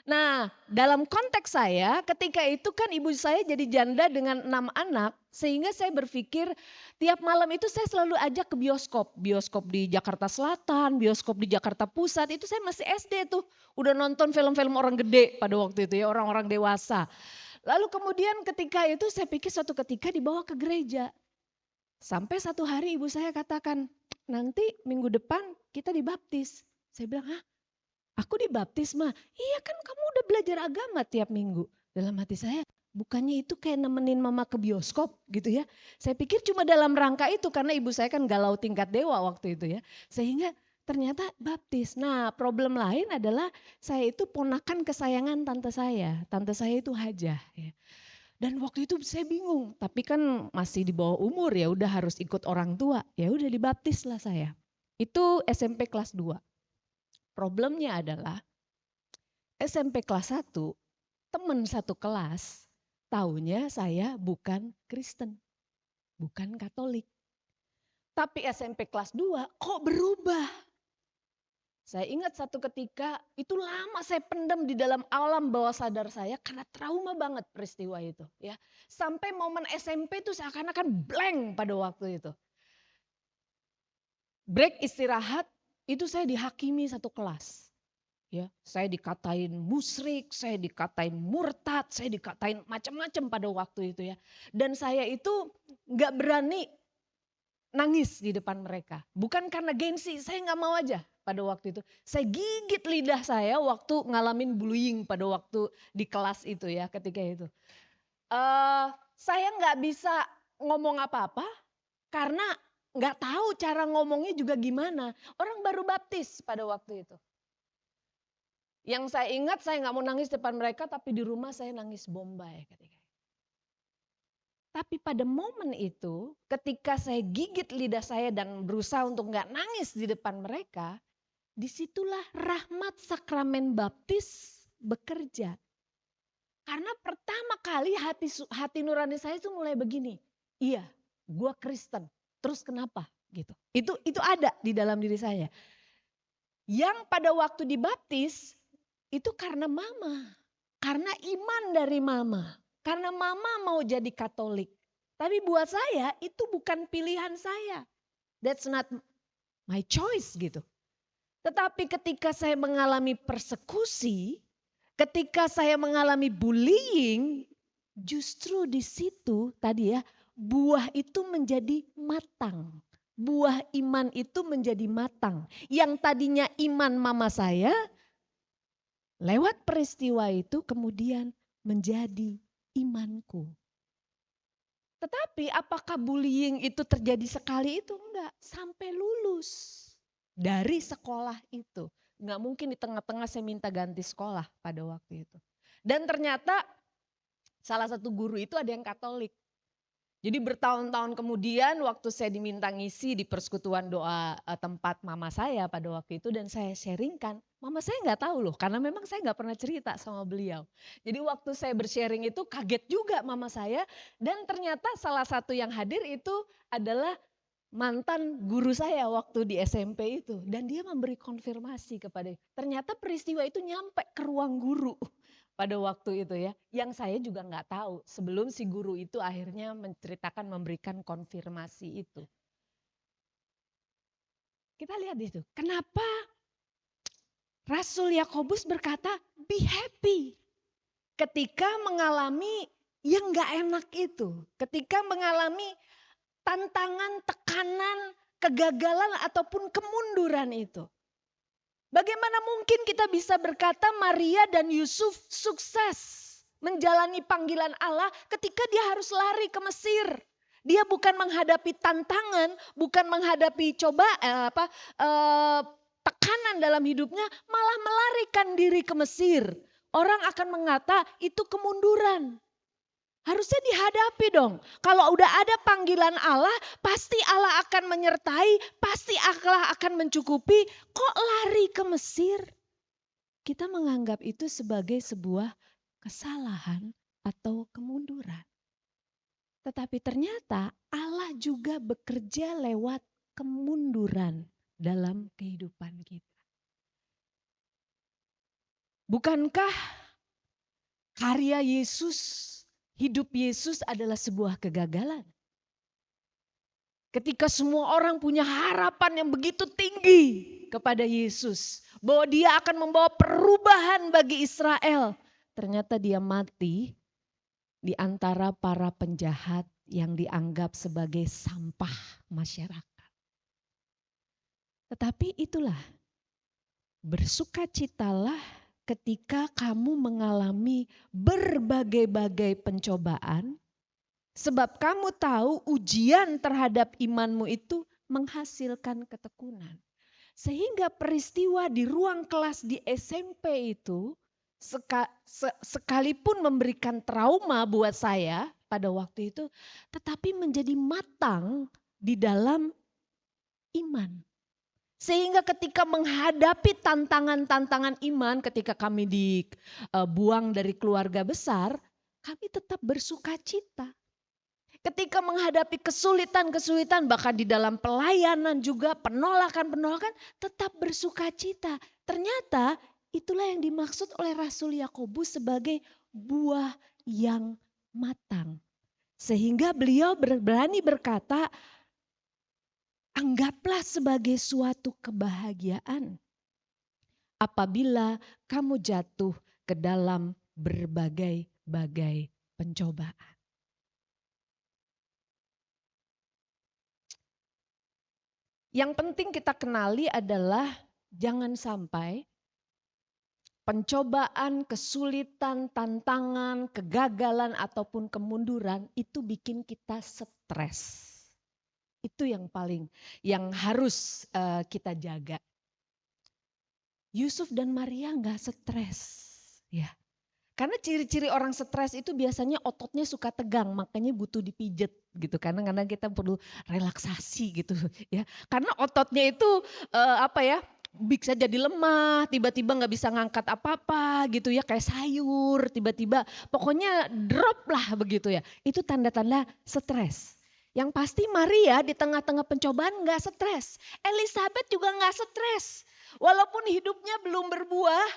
Nah dalam konteks saya ketika itu kan ibu saya jadi janda dengan 6 anak. Sehingga saya berpikir tiap malam itu saya selalu ajak ke bioskop. Bioskop di Jakarta Selatan, bioskop di Jakarta Pusat. Itu saya masih SD tuh. Udah nonton film-film orang gede pada waktu itu ya, orang-orang dewasa. Lalu kemudian ketika itu saya pikir suatu ketika dibawa ke gereja. Sampai satu hari ibu saya katakan, nanti minggu depan kita dibaptis. Saya bilang, hah? Aku dibaptis mah? Iya kan kamu udah belajar agama tiap minggu. Dalam hati saya, bukannya itu kayak nemenin mama ke bioskop gitu ya. Saya pikir cuma dalam rangka itu karena ibu saya kan galau tingkat dewa waktu itu ya. Sehingga ternyata baptis. Nah problem lain adalah saya itu ponakan kesayangan tante saya. Tante saya itu hajah ya. Dan waktu itu saya bingung, tapi kan masih di bawah umur ya udah harus ikut orang tua. Ya udah dibaptis lah saya. Itu SMP kelas 2. Problemnya adalah SMP kelas 1, teman satu kelas taunya saya bukan Kristen, bukan Katolik. Tapi SMP kelas 2 kok berubah? Saya ingat satu ketika itu lama saya pendam di dalam alam bawah sadar saya karena trauma banget peristiwa itu ya. Sampai momen SMP itu seakan-akan blank pada waktu itu. Break istirahat itu saya dihakimi satu kelas. Ya, saya dikatain musyrik, saya dikatain murtad, saya dikatain macam-macam pada waktu itu ya. Dan saya itu nggak berani nangis di depan mereka. Bukan karena gengsi, saya nggak mau aja pada waktu itu. Saya gigit lidah saya waktu ngalamin bullying pada waktu di kelas itu ya ketika itu. Saya nggak bisa ngomong apa-apa karena nggak tahu cara ngomongnya juga gimana. Orang baru baptis pada waktu itu. Yang saya ingat saya nggak mau nangis depan mereka tapi di rumah saya nangis bombay ketika itu. Tapi pada momen itu ketika saya gigit lidah saya dan berusaha untuk nggak nangis di depan mereka, disitulah rahmat sakramen baptis bekerja. Karena pertama kali hati nurani saya itu mulai begini. Iya, gue Kristen. Terus kenapa? Gitu. Itu ada di dalam diri saya. Yang pada waktu dibaptis itu karena mama. Karena iman dari mama. Karena mama mau jadi Katolik. Tapi buat saya itu bukan pilihan saya. That's not my choice gitu. Tetapi ketika saya mengalami persekusi, ketika saya mengalami bullying, justru di situ tadi ya, buah itu menjadi matang. Buah iman itu menjadi matang. Yang tadinya iman mama saya, lewat peristiwa itu kemudian menjadi imanku. Tetapi apakah bullying itu terjadi sekali itu? Enggak, sampai lulus dari sekolah itu. Enggak mungkin di tengah-tengah saya minta ganti sekolah pada waktu itu. Dan ternyata salah satu guru itu ada yang Katolik. Jadi bertahun-tahun kemudian waktu saya diminta ngisi di persekutuan doa tempat mama saya pada waktu itu dan saya sharingkan. Mama saya nggak tahu loh karena memang saya nggak pernah cerita sama beliau. Jadi waktu saya bersharing itu kaget juga mama saya dan ternyata salah satu yang hadir itu adalah mantan guru saya waktu di SMP itu. Dan dia memberi konfirmasi kepada, ternyata peristiwa itu nyampe ke ruang guru pada waktu itu ya. Yang saya juga nggak tahu sebelum si guru itu akhirnya menceritakan memberikan konfirmasi itu. Kita lihat di situ. Kenapa Rasul Yakobus berkata be happy ketika mengalami yang nggak enak itu. Ketika mengalami tantangan, tekanan, kegagalan ataupun kemunduran itu. Bagaimana mungkin kita bisa berkata Maria dan Yusuf sukses menjalani panggilan Allah ketika dia harus lari ke Mesir. Dia bukan menghadapi tantangan, bukan menghadapi tekanan dalam hidupnya, malah melarikan diri ke Mesir. Orang akan mengata itu kemunduran. Harusnya dihadapi dong. Kalau udah ada panggilan Allah, pasti Allah akan menyertai, pasti Allah akan mencukupi. Kok lari ke Mesir? Kita menganggap itu sebagai sebuah kesalahan atau kemunduran. Tetapi ternyata Allah juga bekerja lewat kemunduran dalam kehidupan kita. Bukankah karya Yesus, hidup Yesus adalah sebuah kegagalan? Ketika semua orang punya harapan yang begitu tinggi kepada Yesus, bahwa dia akan membawa perubahan bagi Israel, ternyata dia mati di antara para penjahat yang dianggap sebagai sampah masyarakat. Tetapi itulah, bersukacitalah ketika kamu mengalami berbagai-bagai pencobaan, sebab kamu tahu ujian terhadap imanmu itu menghasilkan ketekunan. Sehingga peristiwa di ruang kelas di SMP itu sekalipun memberikan trauma buat saya pada waktu itu, tetapi menjadi matang di dalam iman. Sehingga ketika menghadapi tantangan-tantangan iman, ketika kami dibuang dari keluarga besar, kami tetap bersukacita. Ketika menghadapi kesulitan-kesulitan, bahkan di dalam pelayanan juga, penolakan-penolakan, tetap bersukacita. Ternyata itulah yang dimaksud oleh Rasul Yakobus sebagai buah yang matang. Sehingga beliau berani berkata, anggaplah sebagai suatu kebahagiaan apabila kamu jatuh ke dalam berbagai-bagai pencobaan. Yang penting kita kenali adalah jangan sampai pencobaan, kesulitan, tantangan, kegagalan ataupun kemunduran itu bikin kita stres. Itu yang harus kita jaga. Yusuf dan Maria nggak stres, ya. Karena ciri-ciri orang stres itu biasanya ototnya suka tegang, makanya butuh dipijet gitu. Karena kita perlu relaksasi gitu, ya. Karena ototnya itu bisa jadi lemah, tiba-tiba nggak bisa ngangkat apa-apa gitu ya, kayak sayur, tiba-tiba pokoknya drop lah begitu ya. Itu tanda-tanda stres. Yang pasti Maria di tengah-tengah pencobaan nggak stres. Elizabeth juga nggak stres. Walaupun hidupnya belum berbuah,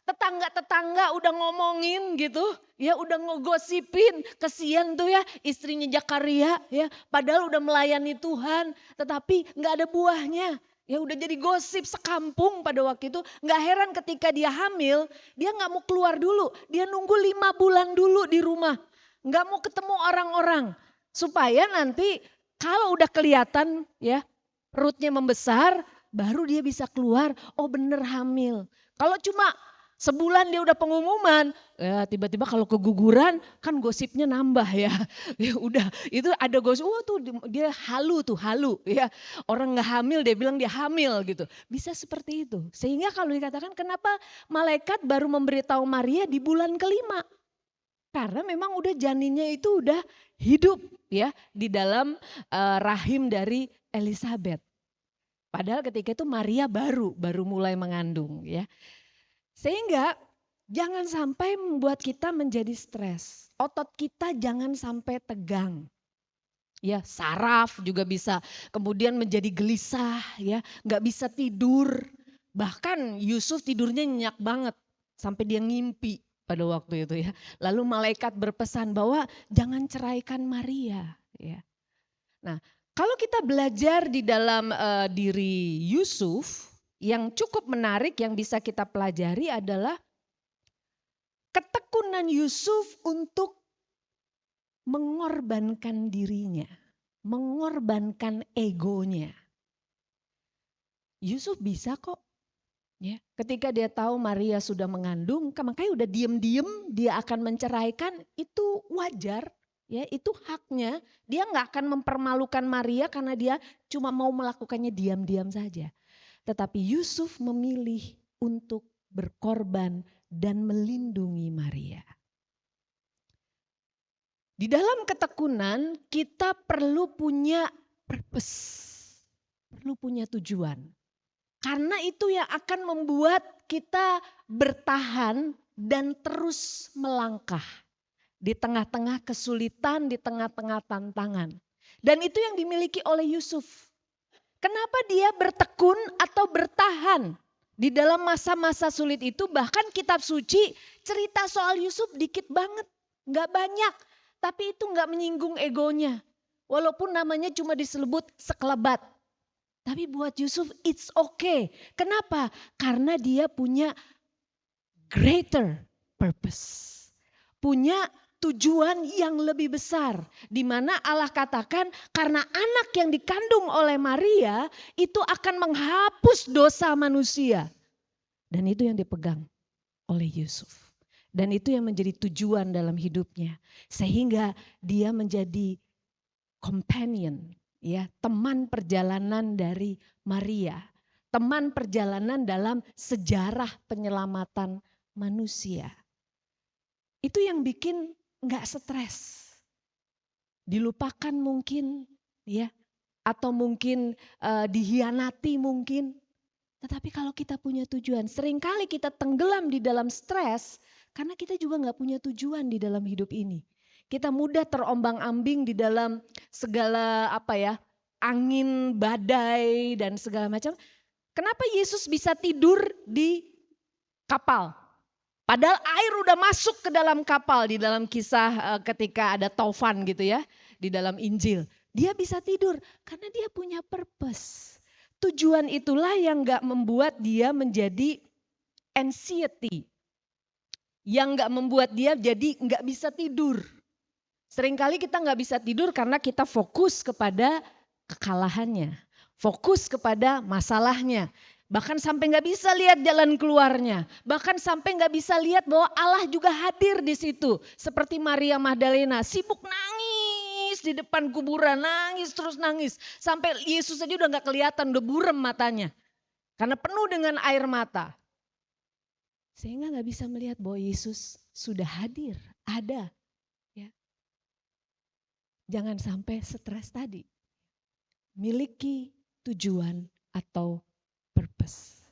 tetangga-tetangga udah ngomongin gitu, ya udah ngegosipin, kesian tuh ya istrinya Zakaria ya, padahal udah melayani Tuhan, tetapi nggak ada buahnya. Ya udah jadi gosip sekampung pada waktu itu. Nggak heran ketika dia hamil, dia nggak mau keluar dulu. Dia nunggu 5 bulan dulu di rumah. Nggak mau ketemu orang-orang. Supaya nanti kalau udah kelihatan ya perutnya membesar, baru dia bisa keluar, oh bener hamil. Kalau cuma sebulan dia udah pengumuman, ya tiba-tiba kalau keguguran kan gosipnya nambah ya. Ya udah, itu ada gosip, oh tuh dia halu ya. Orang nggak hamil dia bilang dia hamil gitu. Bisa seperti itu. Sehingga kalau dikatakan kenapa malaikat baru memberitahu Maria di bulan kelima. Karena memang udah janinnya itu udah hidup ya di dalam rahim dari Elizabeth. Padahal ketika itu Maria baru mulai mengandung ya. Sehingga jangan sampai membuat kita menjadi stres. Otot kita jangan sampai tegang. Ya, saraf juga bisa kemudian menjadi gelisah ya, nggak bisa tidur. Bahkan Yusuf tidurnya nyenyak banget sampai dia ngimpi pada waktu itu ya. Lalu malaikat berpesan bahwa jangan ceraikan Maria ya. Nah, kalau kita belajar di dalam diri Yusuf, yang cukup menarik yang bisa kita pelajari adalah ketekunan Yusuf untuk mengorbankan dirinya, mengorbankan egonya. Yusuf bisa kok. Ya, ketika dia tahu Maria sudah mengandung, makanya udah diem-diem dia akan menceraikan, itu wajar. Ya, itu haknya. Dia nggak akan mempermalukan Maria karena dia cuma mau melakukannya diam-diam saja. Tetapi Yusuf memilih untuk berkorban dan melindungi Maria. Di dalam ketekunan kita perlu punya purpose, perlu punya tujuan. Karena itu yang akan membuat kita bertahan dan terus melangkah di tengah-tengah kesulitan, di tengah-tengah tantangan. Dan itu yang dimiliki oleh Yusuf. Kenapa dia bertekun atau bertahan di dalam masa-masa sulit itu? Bahkan kitab suci cerita soal Yusuf dikit banget, gak banyak. Tapi itu gak menyinggung egonya. Walaupun namanya cuma disebut sekelebat. Tapi buat Yusuf it's okay. Kenapa? Karena dia punya greater purpose. Punya tujuan yang lebih besar. Di mana Allah katakan karena anak yang dikandung oleh Maria itu akan menghapus dosa manusia. Dan itu yang dipegang oleh Yusuf. Dan itu yang menjadi tujuan dalam hidupnya. Sehingga dia menjadi companion. Ya, teman perjalanan dari Maria, teman perjalanan dalam sejarah penyelamatan manusia. Itu yang bikin nggak stres, dilupakan mungkin, ya, atau mungkin dihianati mungkin. Tetapi kalau kita punya tujuan, seringkali kita tenggelam di dalam stres karena kita juga nggak punya tujuan di dalam hidup ini. Kita mudah terombang-ambing di dalam segala angin, badai dan segala macam. Kenapa Yesus bisa tidur di kapal? Padahal air udah masuk ke dalam kapal di dalam kisah ketika ada taufan gitu ya di dalam Injil. Dia bisa tidur karena dia punya purpose. Tujuan itulah yang gak membuat dia menjadi anxiety. Yang gak membuat dia jadi gak bisa tidur. Seringkali kita nggak bisa tidur karena kita fokus kepada kekalahannya. Fokus kepada masalahnya. Bahkan sampai nggak bisa lihat jalan keluarnya. Bahkan sampai nggak bisa lihat bahwa Allah juga hadir di situ. Seperti Maria Magdalena sibuk nangis di depan kuburan. Nangis terus nangis. Sampai Yesus aja udah nggak kelihatan, udah buram matanya. Karena penuh dengan air mata. Sehingga nggak bisa melihat bahwa Yesus sudah hadir, ada. Jangan sampai stres tadi. Miliki tujuan atau purpose.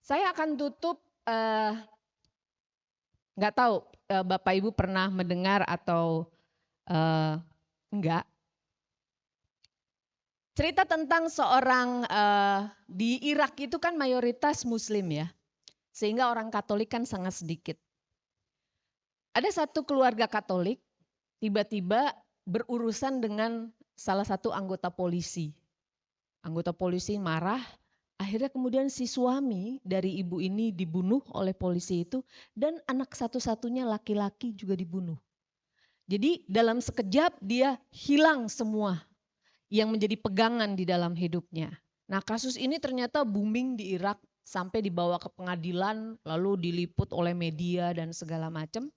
Saya akan tutup, nggak tahu Bapak Ibu pernah mendengar atau enggak. Cerita tentang seorang di Irak itu kan mayoritas Muslim ya, sehingga orang Katolik kan sangat sedikit. Ada satu keluarga Katolik tiba-tiba berurusan dengan salah satu anggota polisi. Anggota polisi marah, akhirnya kemudian si suami dari ibu ini dibunuh oleh polisi itu dan anak satu-satunya laki-laki juga dibunuh. Jadi dalam sekejap dia hilang semua yang menjadi pegangan di dalam hidupnya. Nah, kasus ini ternyata booming di Irak sampai dibawa ke pengadilan, lalu diliput oleh media dan segala macam.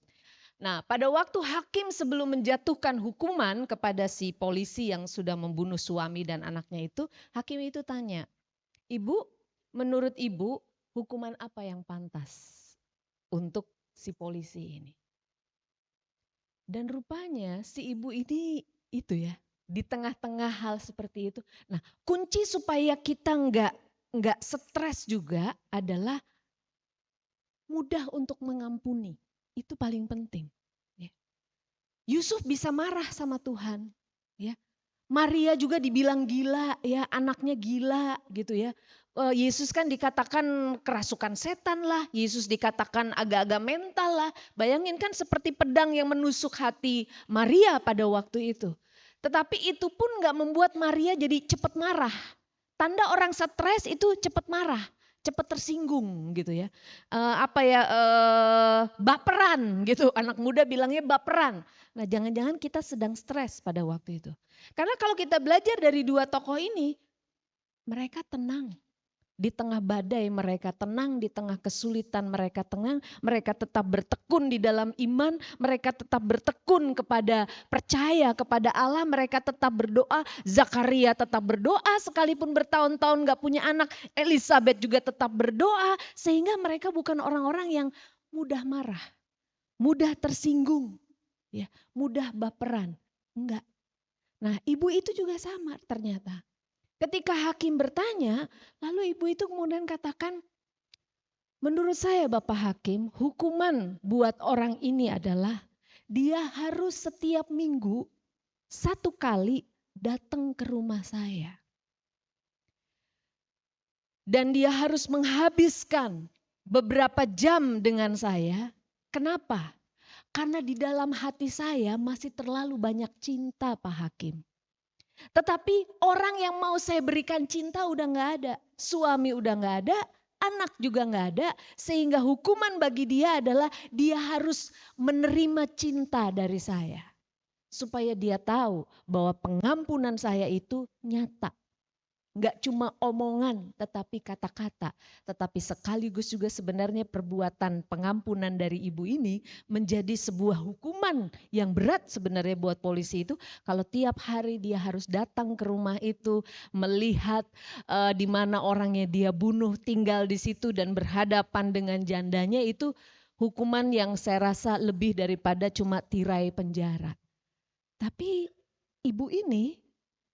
Nah, pada waktu hakim sebelum menjatuhkan hukuman kepada si polisi yang sudah membunuh suami dan anaknya itu, hakim itu tanya, "Ibu, menurut Ibu, hukuman apa yang pantas untuk si polisi ini?" Dan rupanya si ibu ini itu ya, di tengah-tengah hal seperti itu. Nah, kunci supaya kita nggak stres juga adalah mudah untuk mengampuni. Itu paling penting. Ya. Yusuf bisa marah sama Tuhan. Ya. Maria juga dibilang gila, ya anaknya gila gitu ya. Yesus kan dikatakan kerasukan setan lah, Yesus dikatakan agak-agak mental lah. Bayangin kan seperti pedang yang menusuk hati Maria pada waktu itu. Tetapi itu pun gak membuat Maria jadi cepat marah. Tanda orang stres itu cepat marah, cepat tersinggung gitu ya. Baperan gitu, anak muda bilangnya baperan. Nah, jangan-jangan kita sedang stres pada waktu itu. Karena kalau kita belajar dari dua tokoh ini, mereka tenang. Di tengah badai mereka tenang, di tengah kesulitan mereka tenang, mereka tetap bertekun di dalam iman, mereka tetap bertekun kepada percaya kepada Allah, mereka tetap berdoa. Zakaria tetap berdoa sekalipun bertahun-tahun gak punya anak, Elizabeth juga tetap berdoa, sehingga mereka bukan orang-orang yang mudah marah, mudah tersinggung, ya, mudah baperan, enggak. Nah, ibu itu juga sama ternyata. Ketika hakim bertanya, lalu ibu itu kemudian katakan, menurut saya Bapak Hakim, hukuman buat orang ini adalah dia harus setiap minggu 1 kali datang ke rumah saya. Dan dia harus menghabiskan beberapa jam dengan saya. Kenapa? Karena di dalam hati saya masih terlalu banyak cinta Pak Hakim. Tetapi orang yang mau saya berikan cinta udah gak ada. Suami udah gak ada, anak juga gak ada. Sehingga hukuman bagi dia adalah dia harus menerima cinta dari saya. Supaya dia tahu bahwa pengampunan saya itu nyata. Gak cuma omongan tetapi kata-kata. Tetapi sekaligus juga sebenarnya perbuatan pengampunan dari ibu ini menjadi sebuah hukuman yang berat sebenarnya buat polisi itu. Kalau tiap hari dia harus datang ke rumah itu, melihat di mana orangnya dia bunuh tinggal di situ dan berhadapan dengan jandanya, itu hukuman yang saya rasa lebih daripada cuma tirai penjara. Tapi ibu ini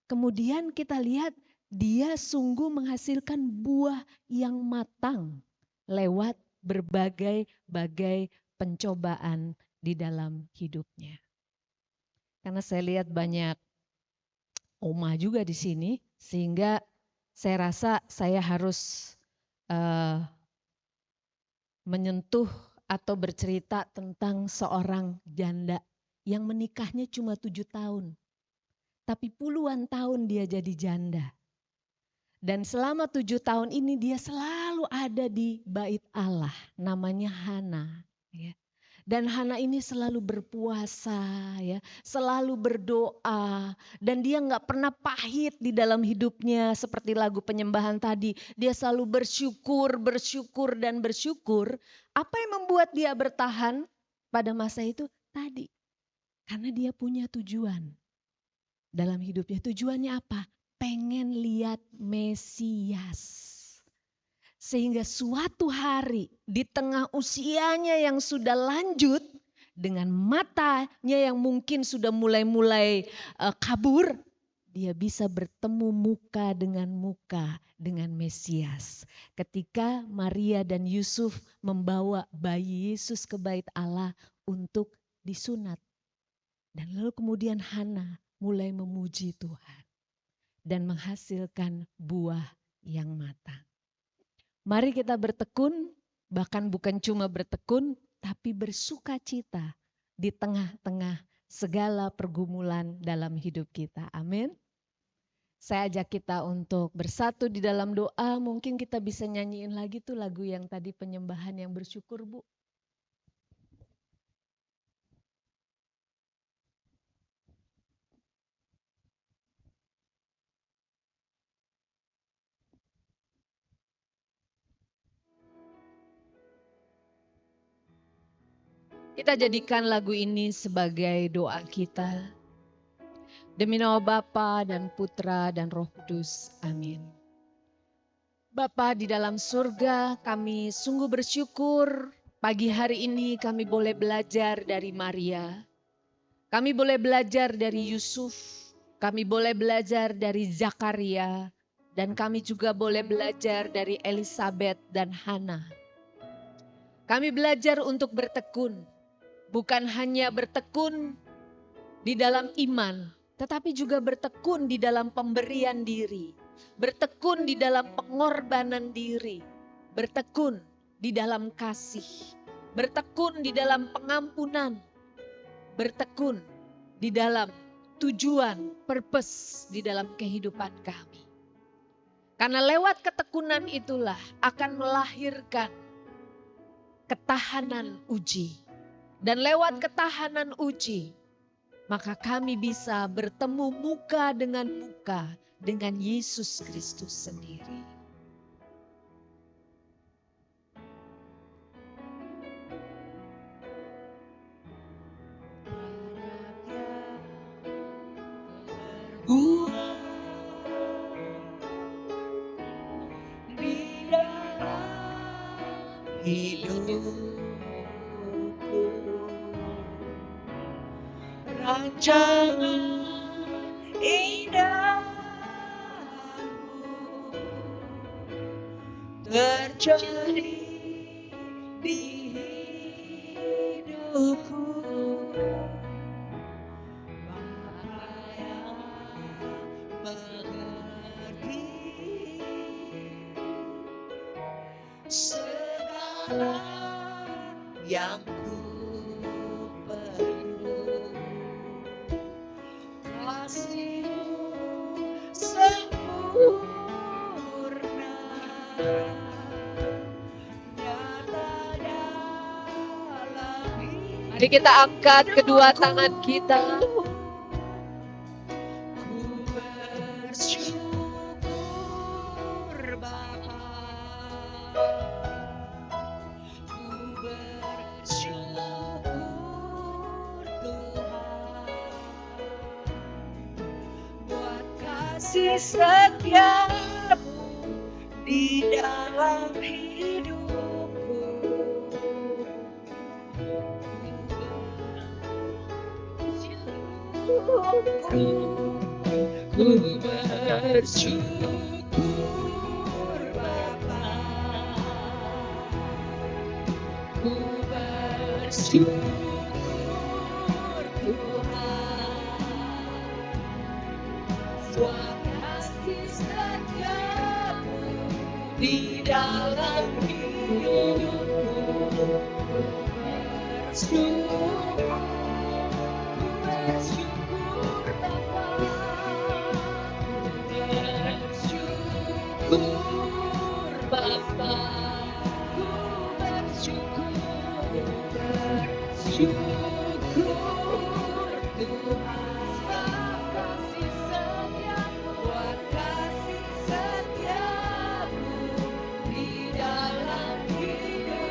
kemudian kita lihat dia sungguh menghasilkan buah yang matang lewat berbagai-bagai pencobaan di dalam hidupnya. Karena saya lihat banyak omah juga di sini, sehingga saya rasa saya harus menyentuh atau bercerita tentang seorang janda yang menikahnya cuma 7 tahun. Tapi puluhan tahun dia jadi janda. Dan selama 7 tahun ini dia selalu ada di bait Allah, namanya Hana. Ya. Dan Hana ini selalu berpuasa, ya, selalu berdoa, dan dia nggak pernah pahit di dalam hidupnya seperti lagu penyembahan tadi. Dia selalu bersyukur, bersyukur dan bersyukur. Apa yang membuat dia bertahan pada masa itu tadi? Karena dia punya tujuan dalam hidupnya. Tujuannya apa? Pengen lihat Mesias. Sehingga suatu hari di tengah usianya yang sudah lanjut, dengan matanya yang mungkin sudah mulai kabur, dia bisa bertemu muka dengan Mesias. Ketika Maria dan Yusuf membawa bayi Yesus ke bait Allah untuk disunat. Dan lalu kemudian Hana mulai memuji Tuhan dan menghasilkan buah yang matang. Mari kita bertekun, bahkan bukan cuma bertekun, tapi bersuka cita di tengah-tengah segala pergumulan dalam hidup kita. Amin. Saya ajak kita untuk bersatu di dalam doa. Mungkin kita bisa nyanyiin lagi tuh lagu yang tadi penyembahan yang bersyukur, Bu. Kita jadikan lagu ini sebagai doa kita. Demi nama Bapa dan Putra dan Roh Kudus. Amin. Bapa di dalam surga, kami sungguh bersyukur pagi hari ini kami boleh belajar dari Maria. Kami boleh belajar dari Yusuf. Kami boleh belajar dari Zakaria. Dan kami juga boleh belajar dari Elizabeth dan Hana. Kami belajar untuk bertekun. Bukan hanya bertekun di dalam iman, tetapi juga bertekun di dalam pemberian diri, bertekun di dalam pengorbanan diri, bertekun di dalam kasih, bertekun di dalam pengampunan, bertekun di dalam tujuan, purpose di dalam kehidupan kami. Karena lewat ketekunan itulah akan melahirkan ketahanan uji. Dan lewat ketahanan uji, maka kami bisa bertemu muka dengan Yesus Kristus sendiri. Di dalam hidup rancangan indahmu terjadi di hidupku. Bapa yang mengerti segala yang Mari kita angkat kedua tangan kita. Ku bersyukur Bapa, ku bersyukur Tuhan, buat kasih setiamu di dalam hidupku. Ku bersyukur Bapa, ku bersyukur Tuhan, buat kasih setiamu di dalam hidupku. Bersyukur Bapa, bersyukur Bapa, ku bersyukur Tuhan, kasih setiamu, buat kasih setiamu di dalam hidupku.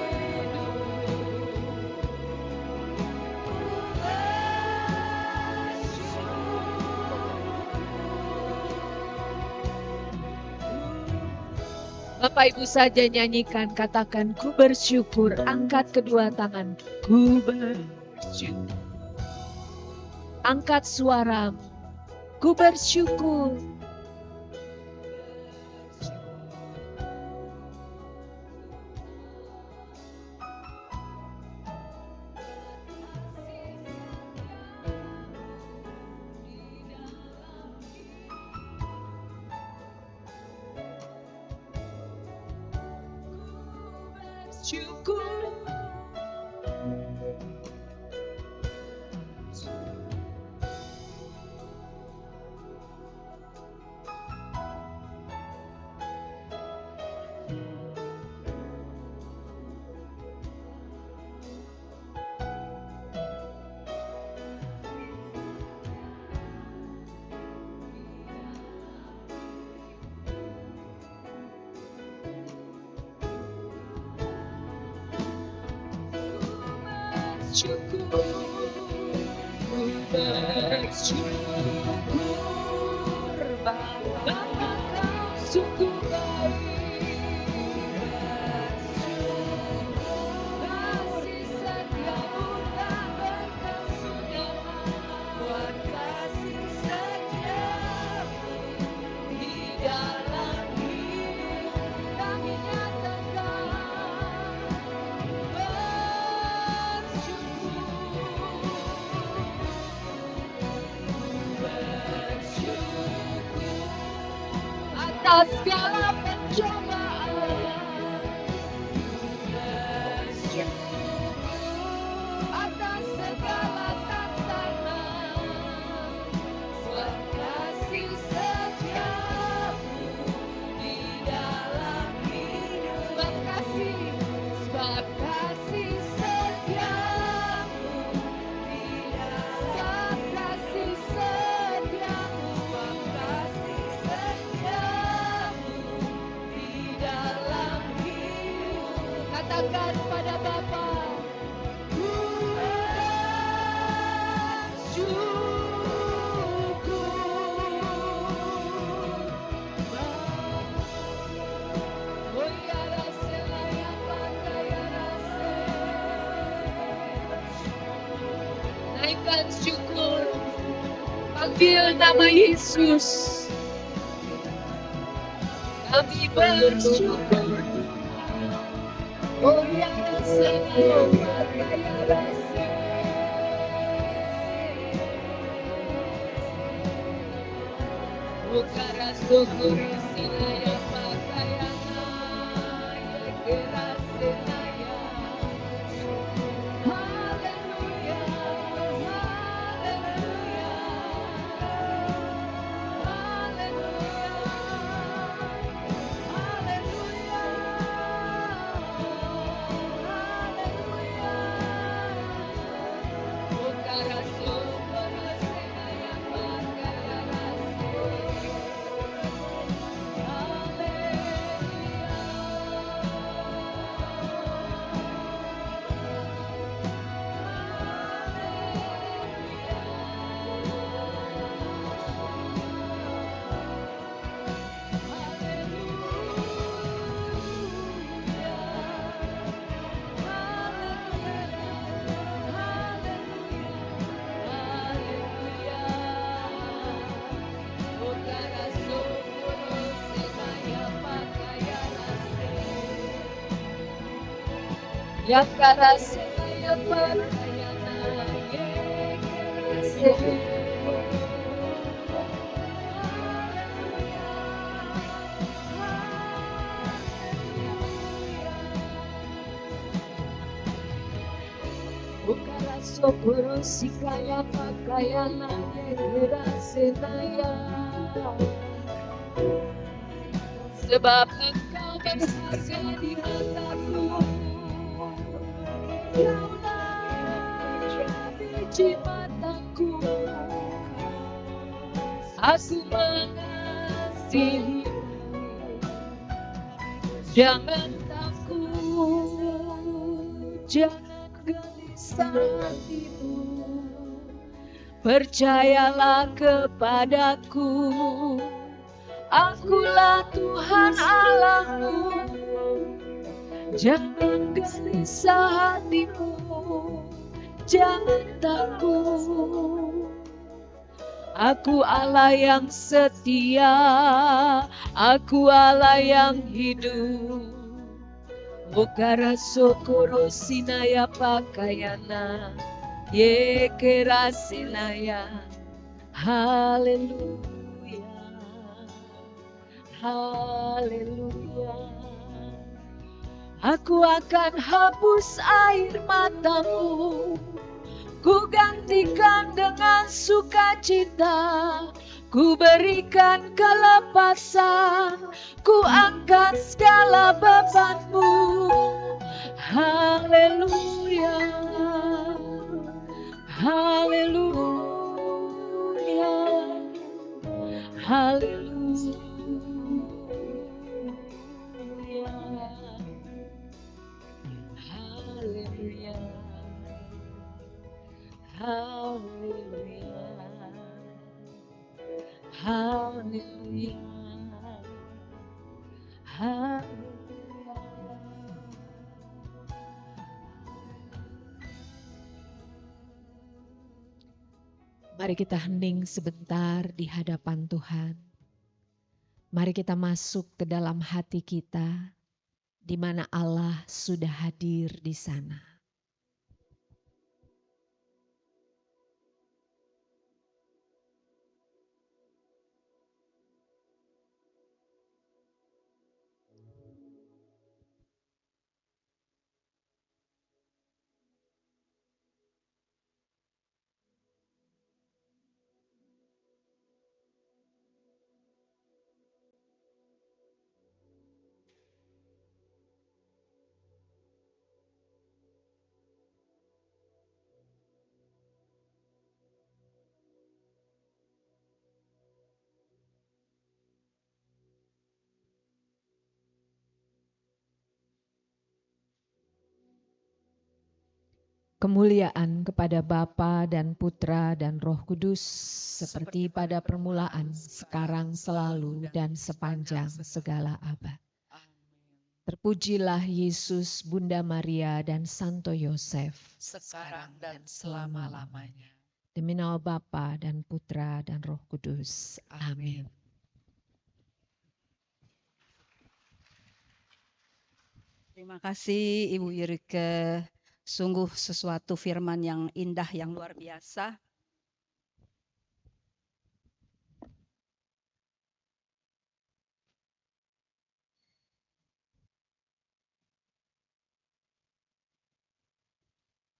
Bapak Ibu saja nyanyikan, katakan ku bersyukur, angkat kedua tangan. Ku bersyukur, Angkat suaramu, ku bersyukur. Atas segala pencobaan, atas segala tantangan, sebab kasih setiamu di dalam hidup. Sebab kasih setiamu di dalam, sebab kasih setiamu, sebab kasih setiamu di dalam hidup. Katakan pada Bapa, ku bersyukur. Oh ya rasanya yang pakai ya naikkan syukur, panggil nama Yesus. Kami bersyukur. Oh ya rasanya yang pakai ya Ukara syukur sinaya pakayana ya kira sinaya. Haleluya, haleluya, haleluya, haleluya, haleluya. Ukara syukur sinaya pakayana. Yang karase yang parayana ye kerase. Ukara sokoro sikaya pakayana ye kerase naya. Sebab engkau bersaksi di hatiku. Kaulah biji mataku, aku mengasihimu. Jangan takut, jangan gelisah hatimu. Percayalah kepadaku, akulah Tuhan Allahmu. Jangan gelisah hatimu, jangan takut. Aku Allah yang setia, aku Allah yang hidup. Okara sokoro sinaya pakayana, yekera sinaya. Haleluya, haleluya. Aku akan hapus air matamu, ku gantikan dengan sukacita, ku berikan kelepasan, ku angkat segala bebanmu. Haleluya, haleluya, haleluya. Haleluya, haleluya, haleluya, haleluya. Mari kita hening sebentar di hadapan Tuhan. Mari kita masuk ke dalam hati kita, di mana Allah sudah hadir di sana. Kemuliaan kepada Bapa dan Putra dan Roh Kudus, seperti pada permulaan, sekarang, selalu, dan sepanjang segala abad. Terpujilah Yesus, Bunda Maria, dan Santo Yosef, sekarang dan selama-lamanya. demi nama Bapa dan Putra dan Roh Kudus. Amin. Terima kasih Ibu Yurike. Sungguh sesuatu firman yang indah, yang luar biasa.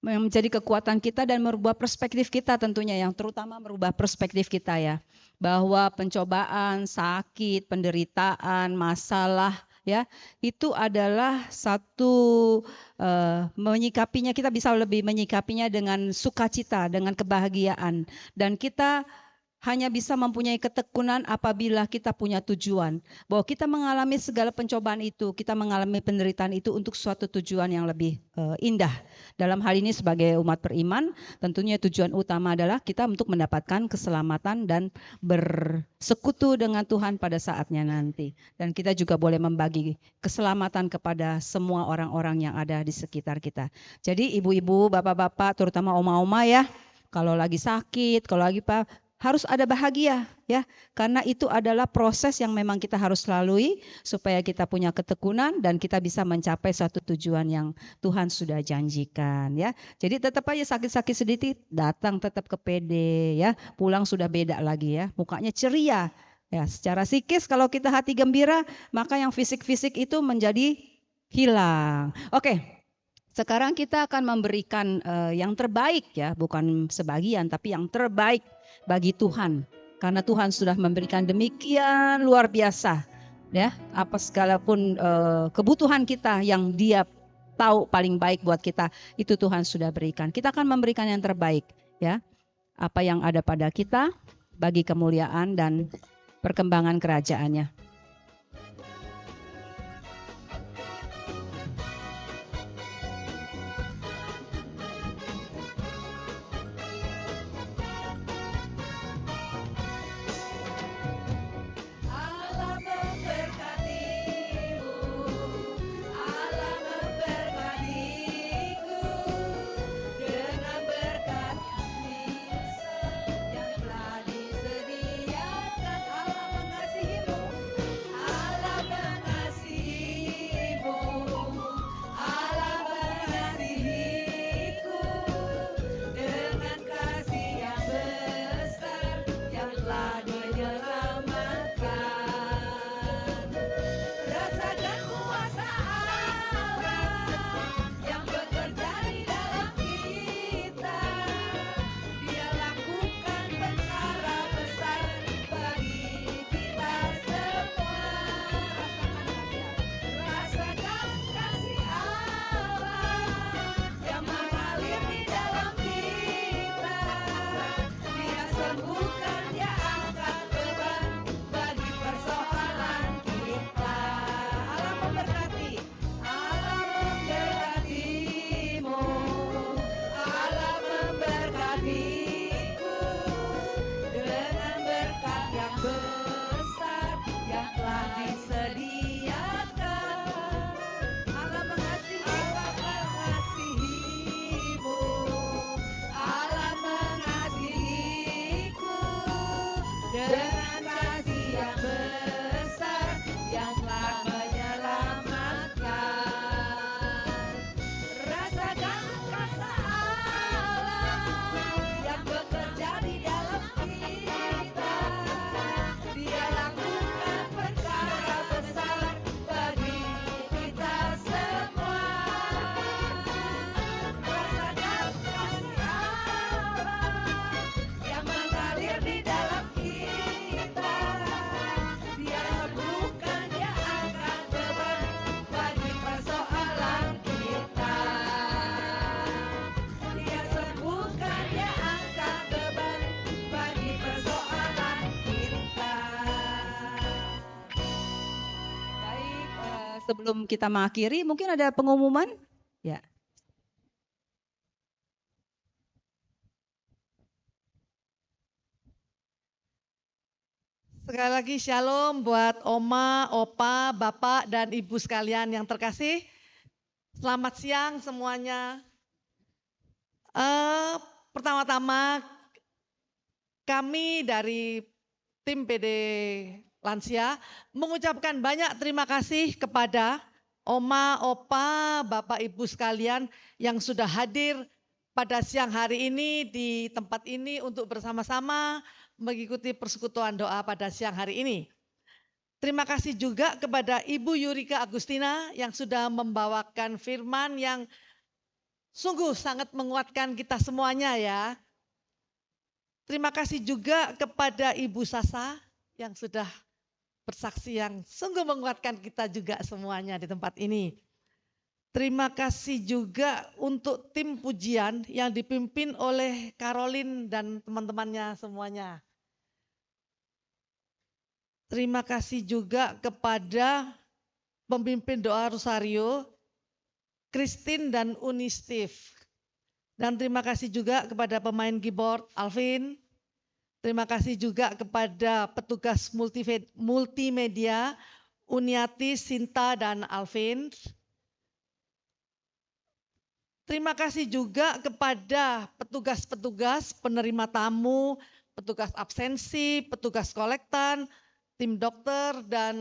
Yang menjadi kekuatan kita dan merubah perspektif kita tentunya, yang terutama merubah perspektif kita ya. Bahwa pencobaan, sakit, penderitaan, masalah ya, itu adalah satu menyikapinya, kita bisa lebih menyikapinya dengan sukacita, dengan kebahagiaan, dan kita hanya bisa mempunyai ketekunan apabila kita punya tujuan, bahwa kita mengalami segala pencobaan itu, kita mengalami penderitaan itu untuk suatu tujuan yang lebih indah. Dalam hal ini sebagai umat beriman, tentunya tujuan utama adalah kita untuk mendapatkan keselamatan dan bersekutu dengan Tuhan pada saatnya nanti. Dan kita juga boleh membagi keselamatan kepada semua orang-orang yang ada di sekitar kita. Jadi ibu-ibu, bapak-bapak, terutama oma-oma ya, kalau lagi sakit, kalau lagi harus ada bahagia ya, karena itu adalah proses yang memang kita harus lalui supaya kita punya ketekunan dan kita bisa mencapai satu tujuan yang Tuhan sudah janjikan ya. Jadi tetap aja sakit-sakit sedikit datang tetap ke PD ya, pulang sudah beda lagi ya, mukanya ceria ya. Secara psikis kalau kita hati gembira, maka yang fisik-fisik itu menjadi hilang. Oke. Sekarang kita akan memberikan yang terbaik ya, bukan sebagian tapi yang terbaik bagi Tuhan. Karena Tuhan sudah memberikan demikian luar biasa ya, apa sekalipun kebutuhan kita yang Dia tahu paling baik buat kita, itu Tuhan sudah berikan. Kita akan memberikan yang terbaik ya. Apa yang ada pada kita bagi kemuliaan dan perkembangan kerajaannya. kuasa Allah yang bekerja di dalam kita. Dia lakukan perkara besar bagi kita semua. Kuasa dan kasih Allah yang mengalir di dalam kita. Dia sembuhkan, dia angkat beban bagi persoalan kita. Dia sembuhkan, dia angkat beban bagi persoalan kita. Baik, sebelum kita mengakhiri, mungkin ada pengumuman? Ya. Sekali lagi shalom buat Oma, Opa, Bapak, dan Ibu sekalian yang terkasih. Selamat siang semuanya. Pertama-tama kami dari tim PD Lansia mengucapkan banyak terima kasih kepada Oma, Opa, Bapak, Ibu sekalian yang sudah hadir pada siang hari ini di tempat ini untuk bersama-sama mengikuti persekutuan doa pada siang hari ini. Terima kasih juga kepada Ibu Yurika Agustina yang sudah membawakan firman yang sungguh sangat menguatkan kita semuanya ya. Terima kasih juga kepada Ibu Sasa yang sudah bersaksi yang sungguh menguatkan kita juga semuanya di tempat ini. Terima kasih juga untuk tim pujian yang dipimpin oleh Caroline dan teman-temannya semuanya. Terima kasih juga kepada pemimpin doa Rosario, Christine dan Uni Steve. Dan terima kasih juga kepada pemain keyboard Alvin. Terima kasih juga kepada petugas multimedia Uniati, Sinta, dan Alvin. Terima kasih juga kepada petugas-petugas penerima tamu, petugas absensi, petugas kolektan, tim dokter, dan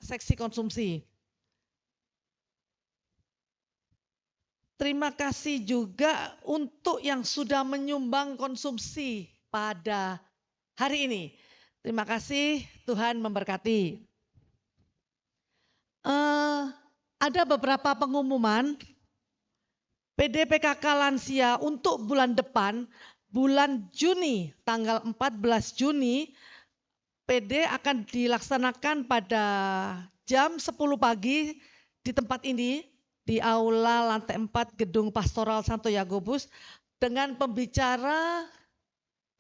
seksi konsumsi. Terima kasih juga untuk yang sudah menyumbang konsumsi pada hari ini. Terima kasih, Tuhan memberkati. Ada beberapa pengumuman PD PKK Lansia untuk bulan depan, bulan Juni, tanggal 14 Juni, PD akan dilaksanakan pada jam 10 pagi di tempat ini, di Aula lantai 4 Gedung Pastoral Santo Yakobus, dengan pembicara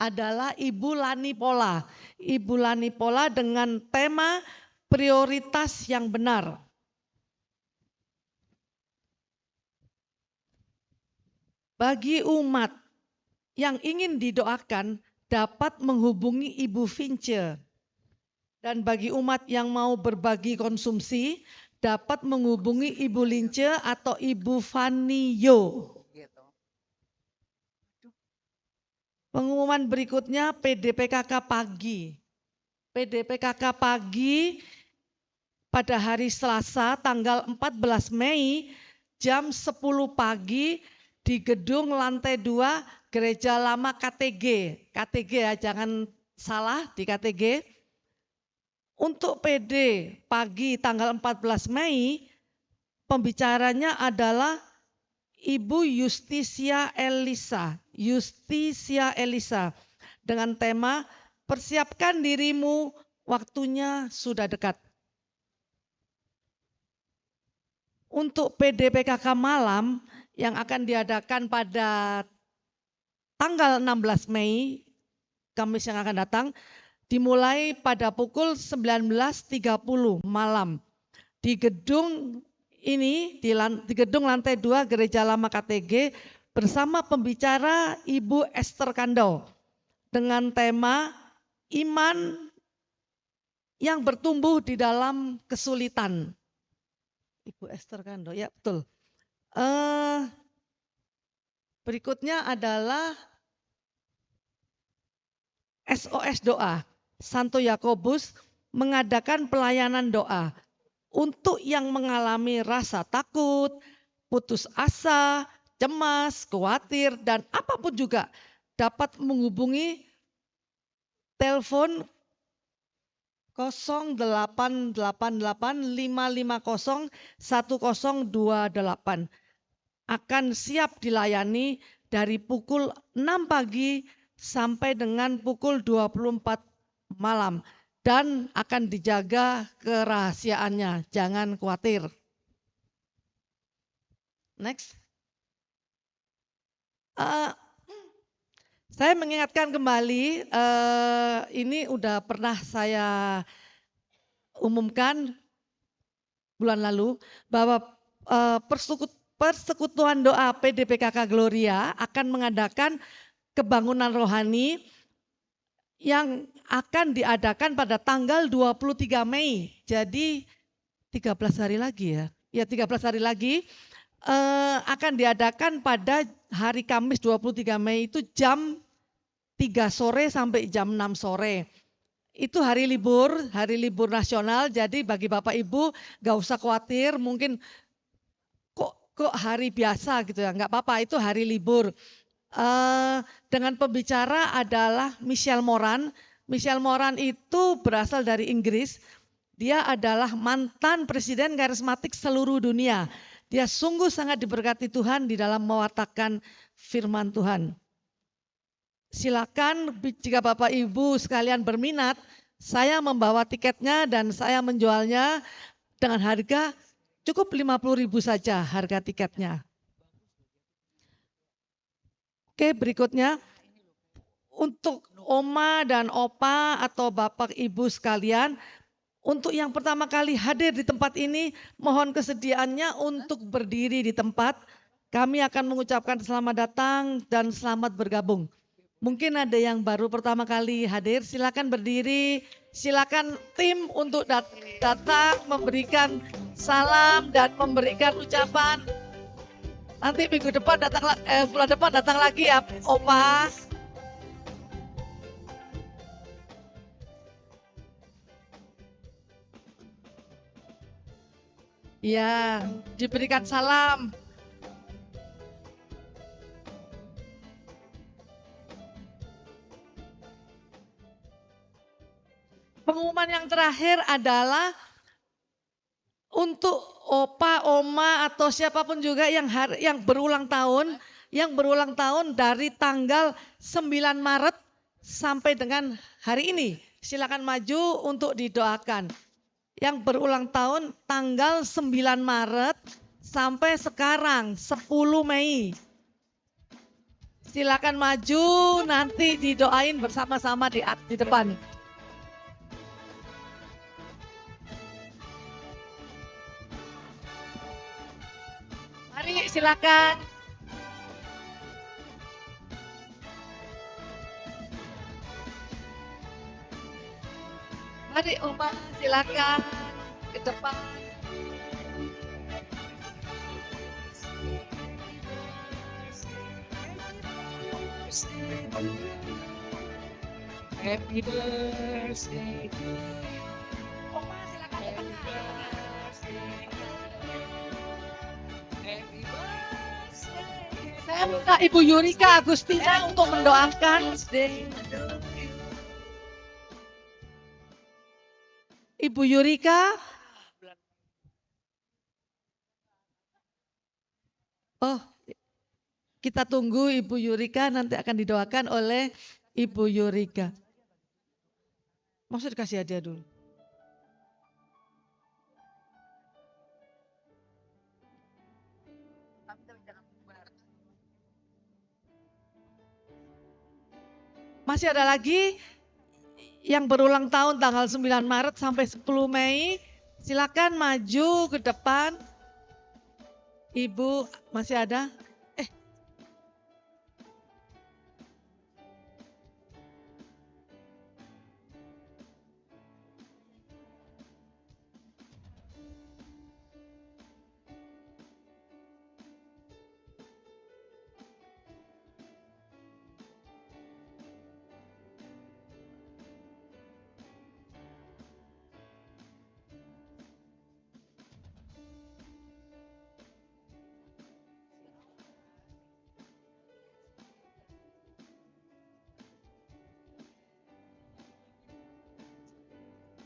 adalah Ibu Lani Pola. Ibu Lani Pola dengan tema prioritas yang benar. Bagi umat yang ingin didoakan dapat menghubungi Ibu Vince. Dan bagi umat yang mau berbagi konsumsi dapat menghubungi Ibu Lince atau Ibu Fanio. Pengumuman berikutnya PDPKK pagi. PDPKK pagi pada hari Selasa tanggal 14 Mei jam 10 pagi di gedung lantai 2 Gereja Lama KTG. KTG ya, jangan salah di KTG. Untuk PD pagi tanggal 14 Mei, pembicaranya adalah Ibu Justisia Elisa. Justisia Elisa dengan tema persiapkan dirimu, waktunya sudah dekat. Untuk PDPKK malam yang akan diadakan pada tanggal 16 Mei, Kamis yang akan datang, dimulai pada pukul 19.30 malam di gedung ini, di gedung lantai 2 Gereja Lama KTG bersama pembicara Ibu Esther Kando dengan tema iman yang bertumbuh di dalam kesulitan. Ibu Esther Kando, ya betul. Berikutnya adalah SOS Doa. Santo Yakobus mengadakan pelayanan doa untuk yang mengalami rasa takut, putus asa, cemas, khawatir, dan apapun juga dapat menghubungi telepon 0888 550 1028 akan siap dilayani dari pukul 6 pagi sampai dengan pukul 24 malam dan akan dijaga kerahasiaannya. Jangan khawatir. Next. Saya mengingatkan kembali, ini udah pernah saya umumkan bulan lalu bahwa persekutuan doa PDPKK Gloria akan mengadakan kebangunan rohani yang akan diadakan pada tanggal 23 Mei. Jadi 13 hari lagi ya. Ya 13 hari lagi akan diadakan pada hari Kamis 23 Mei itu jam 3 sore sampai jam 6 sore. Itu hari libur nasional, jadi bagi Bapak Ibu gak usah khawatir, mungkin kok hari biasa gitu ya, gak apa-apa, itu hari libur. Dengan pembicara adalah Michelle Moran. Michelle Moran itu berasal dari Inggris, dia adalah mantan presiden karismatik seluruh dunia. Dia sungguh sangat diberkati Tuhan di dalam mewartakan firman Tuhan. Silakan jika Bapak Ibu sekalian berminat, saya membawa tiketnya dan saya menjualnya dengan harga cukup 50.000 saja harga tiketnya. Oke, berikutnya untuk Oma dan Opa atau Bapak Ibu sekalian, untuk yang pertama kali hadir di tempat ini, mohon kesediaannya untuk berdiri di tempat. Kami akan mengucapkan selamat datang dan selamat bergabung. Mungkin ada yang baru pertama kali hadir, silakan berdiri, silakan tim untuk datang memberikan salam dan memberikan ucapan. Nanti minggu depan bulan depan datang lagi ya, Opa. Ya, diberikan salam. Pengumuman yang terakhir adalah untuk Opa, Oma atau siapapun juga yang berulang tahun dari tanggal 9 Maret sampai dengan hari ini. Silakan maju untuk didoakan. Yang berulang tahun tanggal 9 Maret sampai sekarang 10 Mei. Silakan maju, nanti didoain bersama-sama di depan. Mari silakan. Mari Oma silakan ke depan. Happy birthday to you. Oma silakan ke tengah. Happy birthday. Saya minta Ibu Yurika Agustina untuk mendoakan. Ibu Yurika. Oh, kita tunggu Ibu Yurika, nanti akan didoakan oleh Ibu Yurika. Maksud dikasih hadiah dulu. Masih ada lagi yang berulang tahun tanggal 9 Maret sampai 10 Mei. Silakan maju ke depan. Ibu masih ada?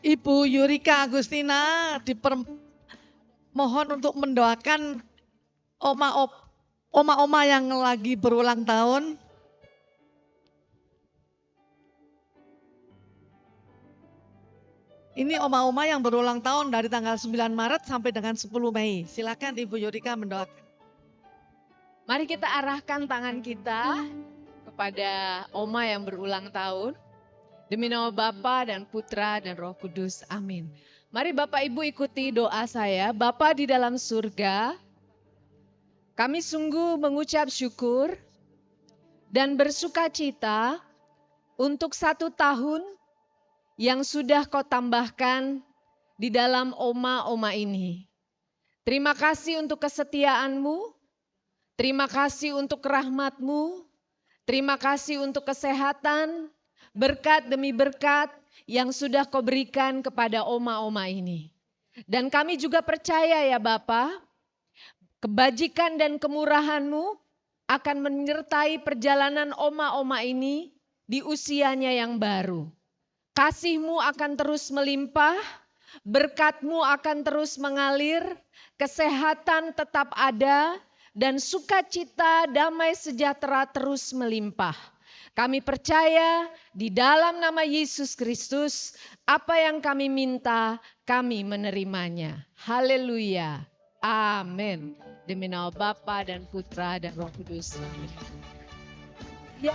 Ibu Yurika Agustina mohon untuk mendoakan oma-oma yang lagi berulang tahun. Ini oma-oma yang berulang tahun dari tanggal 9 Maret sampai dengan 10 Mei. Silakan Ibu Yurika mendoakan. Mari kita arahkan tangan kita kepada Oma yang berulang tahun. Demi nama Bapa dan Putra dan Roh Kudus. Amin. Mari Bapak Ibu ikuti doa saya. Bapa di dalam surga, kami sungguh mengucap syukur dan bersuka cita untuk 1 tahun yang sudah Kau tambahkan di dalam oma-oma ini. Terima kasih untuk kesetiaan-Mu, terima kasih untuk rahmat-Mu, terima kasih untuk kesehatan, berkat demi berkat yang sudah Kau berikan kepada oma-oma ini. Dan kami juga percaya ya Bapa, kebajikan dan kemurahan-Mu akan menyertai perjalanan oma-oma ini di usianya yang baru. Kasih-Mu akan terus melimpah, berkat-Mu akan terus mengalir, kesehatan tetap ada, dan sukacita damai sejahtera terus melimpah. Kami percaya di dalam nama Yesus Kristus, apa yang kami minta, kami menerimanya. Haleluya. Amin. Demi nama Bapa dan Putra dan Roh Kudus. Ya.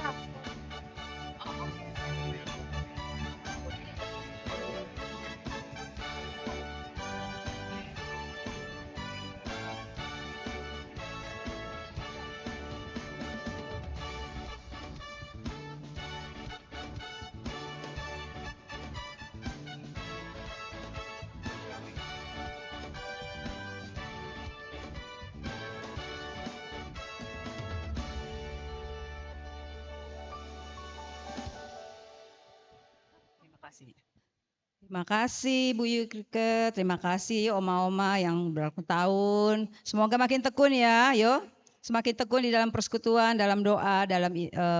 Terima kasih Bu Yurika, terima kasih oma-oma yang berulang tahun. Semoga makin tekun ya, yo. Semakin tekun di dalam persekutuan, dalam doa, dalam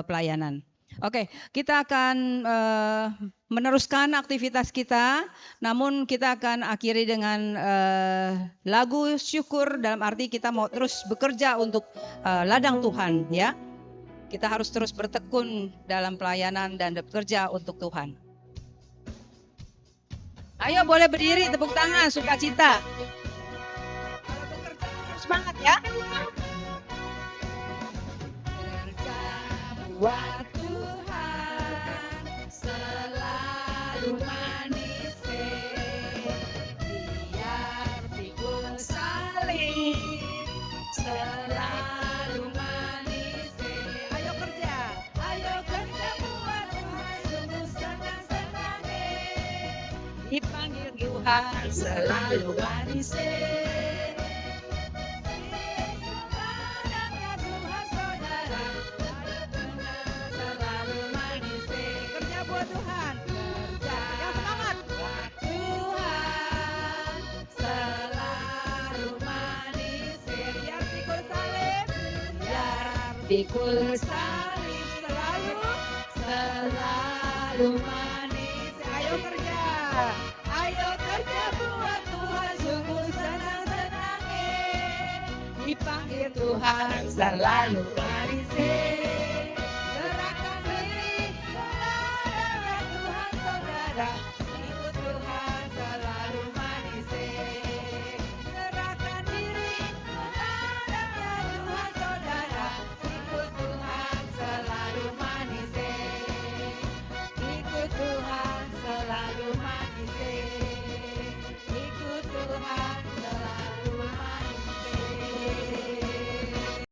pelayanan. Oke, kita akan meneruskan aktivitas kita, namun kita akan akhiri dengan lagu syukur, dalam arti kita mau terus bekerja untuk ladang Tuhan, ya. Kita harus terus bertekun dalam pelayanan dan bekerja untuk Tuhan. Ayo boleh berdiri, tepuk tangan, sukacita. Kalau bekerja harus semangat ya. Bekerja buat Tuhan, selalu manis biar pikul salib, selalu manis. Ayo kerja buat Tuhan, sungguh senang-senang dipanggil Tuhan selalu manis. Padamnya Tuhan saudara, selalu manis. Kerja buat Tuhan, kerja yang semangat buat Tuhan, selalu manis. Biar pikul salib, selalu manis. Ayo kerja buat Tuhan, sungguh senang-senang dipanggil Tuhan selalu manis.